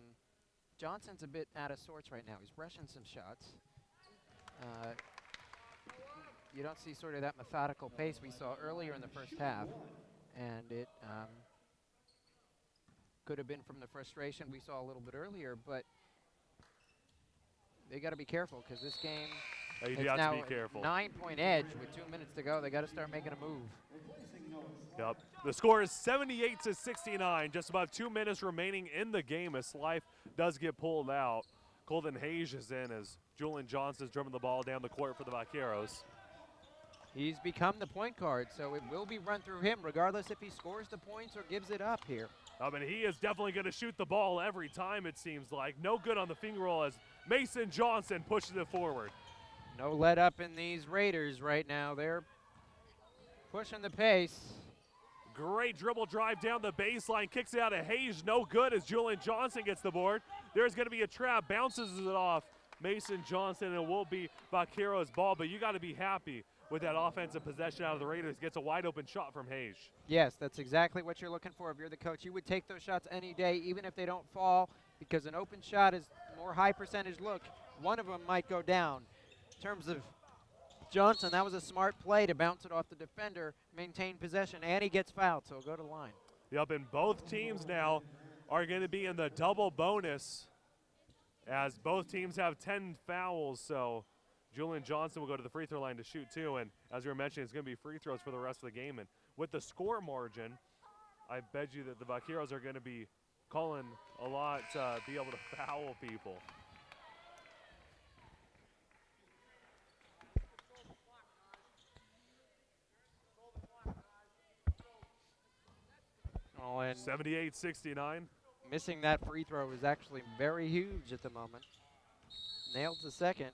S2: Johnson's a bit out of sorts right now. He's rushing some shots. You don't see sort of that methodical pace we saw earlier in the first half. And it could have been from the frustration we saw a little bit earlier, but they got to be careful because this game
S1: you
S2: is
S1: have
S2: now
S1: to be careful.
S2: 9-point edge with 2 minutes to go. They got to start making a move.
S1: Yep. The score is 78-69. Just about 2 minutes remaining in the game as Slife does get pulled out. Colton Hayes is in as Julian Johnson's driven the ball down the court for the Vaqueros.
S2: He's become the point guard, so it will be run through him regardless if he scores the points or gives it up here.
S1: I mean, he is definitely going to shoot the ball every time, it seems like. No good on the finger roll as Mason Johnson pushes it forward.
S2: No let up in these Raiders right now. They're pushing the pace.
S1: Great dribble drive down the baseline, kicks it out of Hayes, no good as Julian Johnson gets the board. There's going to be a trap, bounces it off Mason Johnson, and it will be Vaqueros' ball, but you got to be happy with that offensive possession out of the Raiders. Gets a wide open shot from Hayes.
S2: Yes, that's exactly what you're looking for if you're the coach. You would take those shots any day, even if they don't fall, because an open shot is more high percentage look. One of them might go down. In terms of Johnson, that was a smart play to bounce it off the defender, maintain possession, and he gets fouled, so go to the line.
S1: Yep, and both teams now are going to be in the double bonus as both teams have 10 fouls. So Julian Johnson will go to the free throw line to shoot 2. And as you were mentioning, it's going to be free throws for the rest of the game. And with the score margin, I bet you that the Vaqueros are going to be calling a lot to be able to foul people.
S2: Oh, and
S1: 78-69.
S2: missing that free throw is actually very huge at the moment. Nailed the second.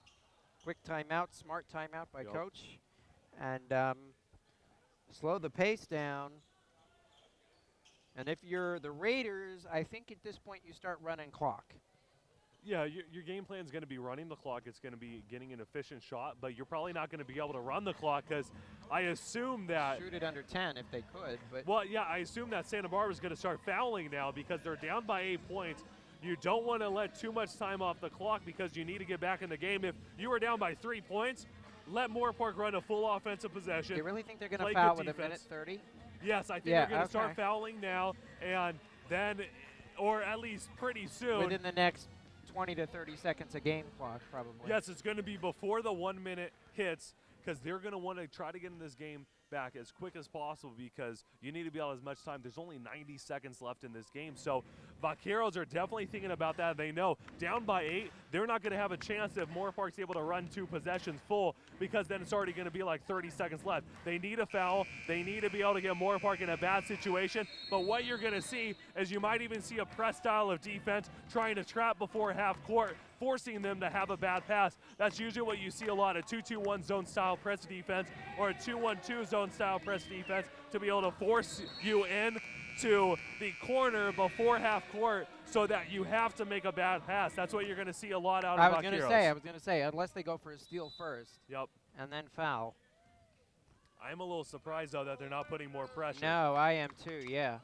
S2: Quick timeout, smart timeout by Coach. And slow the pace down. And if you're the Raiders, I think at this point you start running clock.
S1: Yeah, your game plan is going to be running the clock. It's going to be getting an efficient shot, but you're probably not going to be able to run the clock because I assume that
S2: shoot it under 10 if they could. But
S1: well, yeah, I assume that Santa Barbara is going to start fouling now because they're down by 8 points. You don't want to let too much time off the clock because you need to get back in the game. If you were down by 3 points, let Moore Park run a full offensive possession.
S2: You really think they're going to foul with a minute 30?
S1: Yes, I think they're going to start fouling now, and then, or at least pretty soon.
S2: Within the next 20 to 30 seconds a game clock, probably.
S1: Yes, it's going to be before the 1 minute hits because they're going to want to try to get in this game back as quick as possible because you need to be out as much time. There's only 90 seconds left in this game. So Vaqueros are definitely thinking about that. They know down by 8, they're not going to have a chance if Moore Park's able to run 2 possessions full because then it's already going to be like 30 seconds left. They need a foul. They need to be able to get Moore Park in a bad situation. But what you're going to see is you might even see a press style of defense trying to trap before half court, forcing them to have a bad pass. That's usually what you see a lot, a 2-2-1 zone style press defense or a 2-1-2 zone style press defense to be able to force you in to the corner before half court so that you have to make a bad pass. That's what you're going to see a lot out of Vaqueros.
S2: I was going to say, unless they go for a steal first.
S1: Yep.
S2: And then foul.
S1: I'm a little surprised, though, that they're not putting more pressure.
S2: No, I am too, yeah.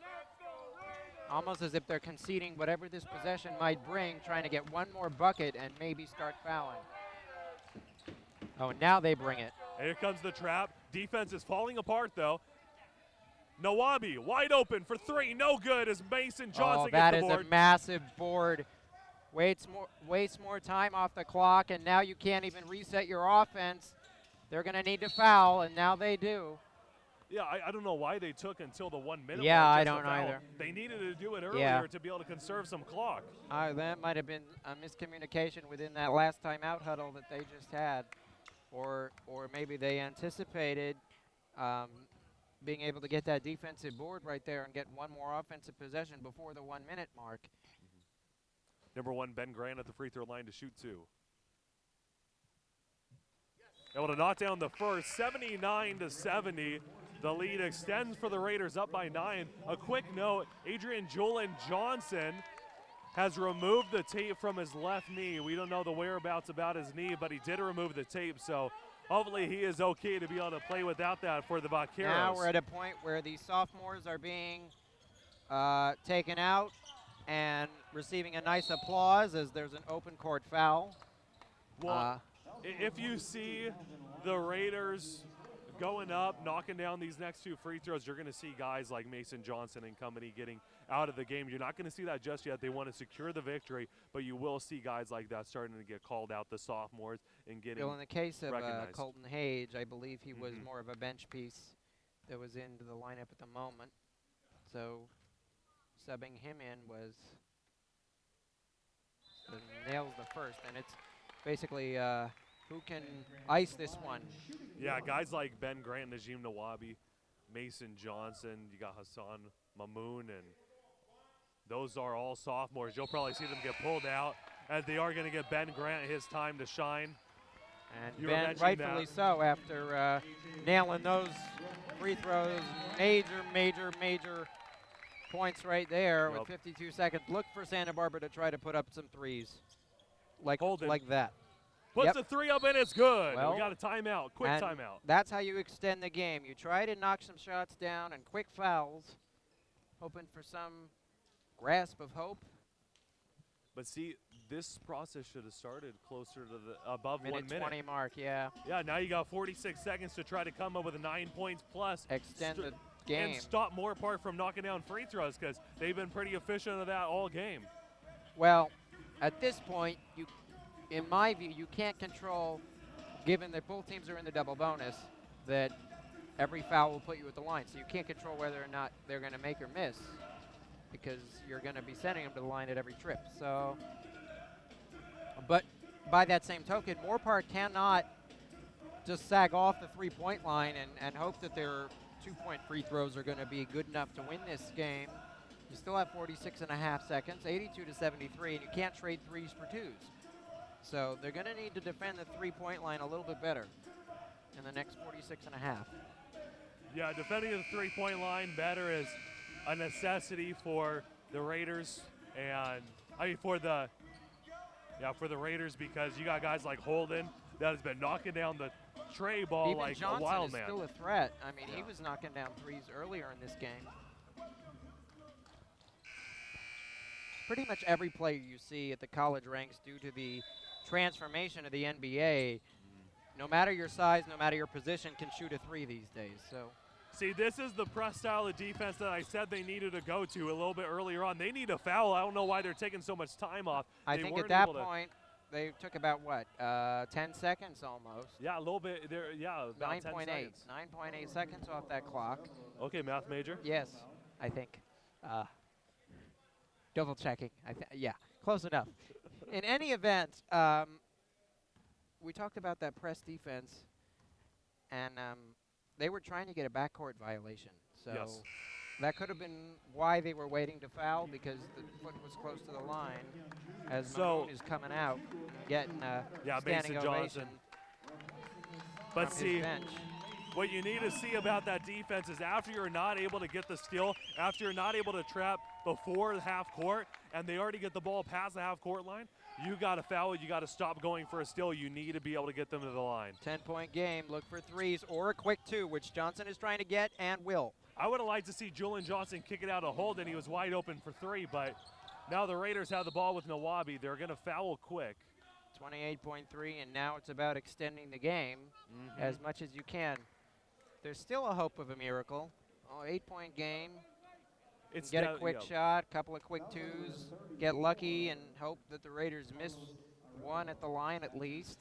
S2: Almost as if they're conceding whatever this possession might bring, trying to get one more bucket and maybe start fouling. Oh, now they bring it.
S1: Here comes the trap. Defense is falling apart, though. Nawabi wide open for 3, no good as Mason Johnson gets the board.
S2: That is a massive board. Wastes more time off the clock, and now you can't even reset your offense. They're going to need to foul, and now they do.
S1: Yeah, I don't know why they took until the 1 minute.
S2: Yeah, I don't either.
S1: They needed to do it earlier to be able to conserve some clock.
S2: That might have been a miscommunication within that last timeout huddle that they just had. Or maybe they anticipated being able to get that defensive board right there and get one more offensive possession before the 1 minute mark.
S1: Number 1, Ben Grant at the free throw line to shoot 2. Able to knock down the first, 79-70. The lead extends for the Raiders up by 9. A quick note, Adrian Julian Johnson has removed the tape from his left knee. We don't know the whereabouts about his knee, but he did remove the tape, so hopefully he is okay to be able to play without that for the Vaqueros.
S2: Now we're at a point where the sophomores are being taken out and receiving a nice applause as there's an open court foul.
S1: Well, if you see the Raiders going up, knocking down these next 2 free throws, you're going to see guys like Mason Johnson and company getting out of the game. You're not going to see that just yet. They want to secure the victory, but you will see guys like that starting to get called out, the sophomores, and getting
S2: Well, in the case of
S1: recognized.
S2: Colton Hage, I believe he was more of a bench piece that was into the lineup at the moment. So subbing him in was nails the first, and it's basically who can ice this one.
S1: Yeah, guys like Ben Grant, Najim Nawabi, Mason Johnson, you got Hassan Mamoun, and those are all sophomores. You'll probably see them get pulled out as they are going to get Ben Grant his time to shine.
S2: And Ben, rightfully so, after nailing those free throws, major points right there with 52 seconds. Look for Santa Barbara to try to put up some threes like that.
S1: Puts the 3 up and it's good.
S2: Well,
S1: we got a timeout, quick timeout.
S2: That's how you extend the game. You try to knock some shots down and quick fouls, hoping for some grasp of hope.
S1: But see, this process should have started closer to the above 1 minute.
S2: 20 mark, yeah.
S1: Yeah, now you got 46 seconds to try to come up with 9 points plus.
S2: Extend game.
S1: and stop Moore Park from knocking down free throws because they've been pretty efficient at that all game.
S2: Well, at this point, in my view, you can't control, given that both teams are in the double bonus, that every foul will put you at the line. So you can't control whether or not they're going to make or miss because you're going to be sending them to the line at every trip. So, but by that same token, Moore Park cannot just sag off the three-point line and hope that their two-point free throws are going to be good enough to win this game. You still have 46.5 seconds, 82 to 73, and you can't trade threes for twos. So they're going to need to defend the three-point line a little bit better in the next 46.5.
S1: Yeah, defending the three-point line better is a necessity for the Raiders, and for the Raiders, because you got guys like Holden that has been knocking down the tray ball
S2: Even
S1: like
S2: Johnson
S1: a wild
S2: is
S1: man.
S2: still a threat. I mean, he was knocking down threes earlier in this game. Pretty much every player you see at the college ranks, due to the transformation of the NBA, no matter your size, no matter your position, can shoot a three these days. So,
S1: see, this is the press style of defense that I said they needed to go to a little bit earlier on. They need a foul. I don't know why they're taking so much time off.
S2: I
S1: They
S2: think
S1: weren't
S2: at that
S1: able to-
S2: point, they took about, 10 seconds almost.
S1: Yeah, a little bit. There, yeah, about 10
S2: 9.8.
S1: seconds.
S2: 9.8 seconds off that clock.
S1: Okay, math major.
S2: Yes, I think. Double checking. Yeah, close enough. In any event, we talked about that press defense, and they were trying to get a backcourt violation. So
S1: Yes.
S2: that could have been why they were waiting to foul, because the foot was close to the line. As
S1: So-
S2: Maroon is coming out, getting
S1: Yeah,
S2: standing
S1: Mason
S2: ovation
S1: Johnson. But
S2: from
S1: see,
S2: his bench.
S1: what you need to see about that defense is after you're not able to get the steal, after you're not able to trap before the half court, and they already get the ball past the half court line, you got to foul it. You got to stop going for a steal. You need to be able to get them to the line.
S2: 10-point game. Look for threes or a quick two, which Johnson is trying to get and will.
S1: I would have liked to see Julian Johnson kick it out of Holden. He was wide open for three, but now the Raiders have the ball with Nawabi. They're going to foul quick.
S2: 28.3, and now it's about extending the game as much as you can. There's still a hope of a miracle. 8-point game.
S1: It's
S2: Get a quick shot, couple of quick twos, get lucky, and hope that the Raiders miss one at the line at least.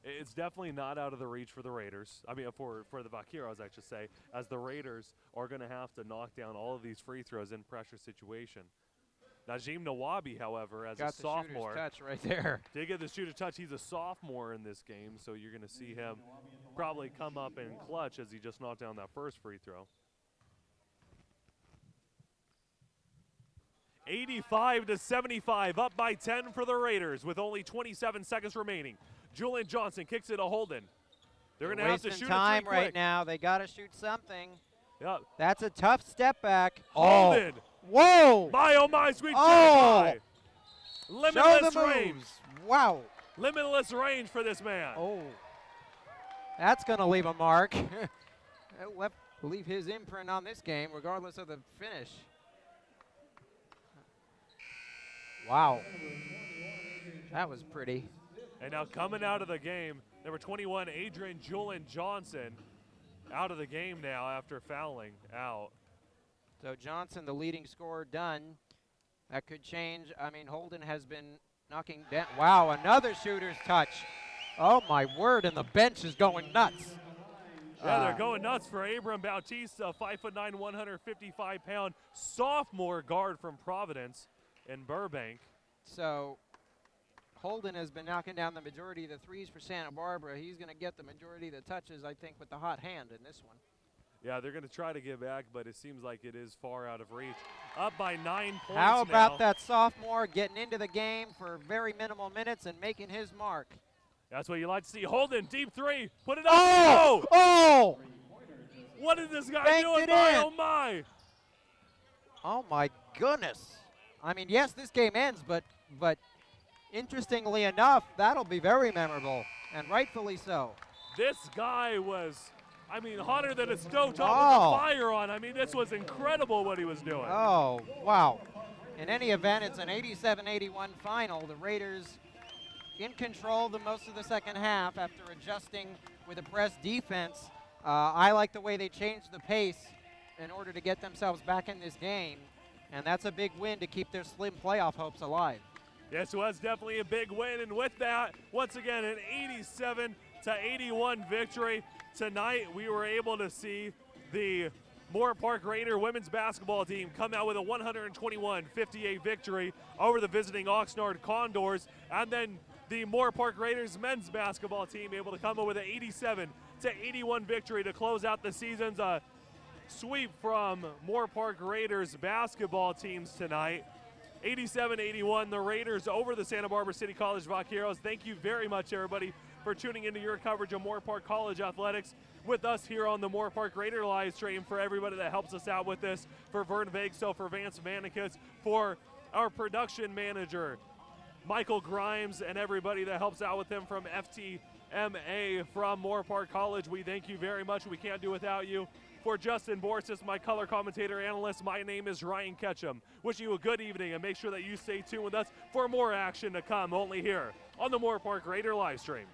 S1: It's definitely not out of the reach for the Raiders. I mean, for the Vaqueros, I should say, as the Raiders are going to have to knock down all of these free throws in pressure situation. Najim Nawabi, however, as
S2: Got
S1: a sophomore,
S2: the shooter's touch right there.
S1: did get the shooter touch. He's a sophomore in this game, so you're going to see him probably come up and clutch as he just knocked down that first free throw. 85 to 75, up by 10 for the Raiders with only 27 seconds remaining. Julian Johnson kicks it to Holden. They're going to have to
S2: Wasting
S1: shoot
S2: time
S1: a three
S2: right
S1: quick.
S2: now. They got to shoot something.
S1: Yep.
S2: That's a tough step back.
S1: Holden.
S2: Whoa!
S1: My, oh my, sweet
S2: Oh!
S1: Jeremiah.
S2: Show
S1: Limitless
S2: the
S1: range.
S2: moves. Wow.
S1: Limitless range for this man.
S2: Oh. That's going to leave a mark. That leave his imprint on this game, regardless of the finish. Wow. That was pretty.
S1: And now coming out of the game, number 21, Adrian Julian Johnson, out of the game now after fouling out.
S2: So Johnson, the leading scorer, done. That could change. I mean, Holden has been knocking down. Wow, another shooter's touch. Oh, my word, and the bench is going nuts.
S1: Yeah, they're going nuts for Abram Bautista, 5'9", 155-pound sophomore guard from Providence in Burbank.
S2: So Holden has been knocking down the majority of the threes for Santa Barbara. He's going to get the majority of the touches, I think, with the hot hand in this one.
S1: Yeah, they're going to try to get back, but it seems like it is far out of reach. Up by 9 points
S2: How about
S1: now.
S2: that sophomore getting into the game for very minimal minutes and making his mark?
S1: That's what you like to see. Holden, deep three. Put it up.
S2: Oh! Oh!
S1: What is this guy
S2: Banked
S1: doing?
S2: it
S1: My,
S2: in.
S1: oh, my.
S2: Oh, my goodness. I mean, yes, this game ends, but interestingly enough, that'll be very memorable, and rightfully so.
S1: This guy was, I mean, hotter than a stovetop with
S2: Oh.
S1: a fire on. I mean, this was incredible what he was doing.
S2: Oh, wow. In any event, it's an 87-81 final. The Raiders in control the most of the second half after adjusting with a press defense I like the way they changed the pace in order to get themselves back in this game, and that's a big win to keep their slim playoff hopes alive.
S1: Yes, it was definitely a big win, and with that, once again, an 87-81 victory. Tonight, we were able to see the Moore Park Raider women's basketball team come out with a 121-58 victory over the visiting Oxnard Condors, and then the Moore Park Raiders men's basketball team able to come up with an 87-81 victory to close out the season's sweep from Moore Park Raiders basketball teams tonight. 87-81, the Raiders over the Santa Barbara City College Vaqueros. Thank you very much, everybody, for tuning into your coverage of Moore Park College athletics with us here on the Moore Park Raider live stream. For everybody that helps us out with this, for Vern Vageso, for Vance Vanicus, for our production manager, Michael Grimes, and everybody that helps out with him from FTMA from Moore Park College, we thank you very much. We can't do without you. For Justin Borsis, my color commentator analyst, my name is Ryan Ketchum. Wishing you a good evening, and make sure that you stay tuned with us for more action to come only here on the Moore Park Raider live stream.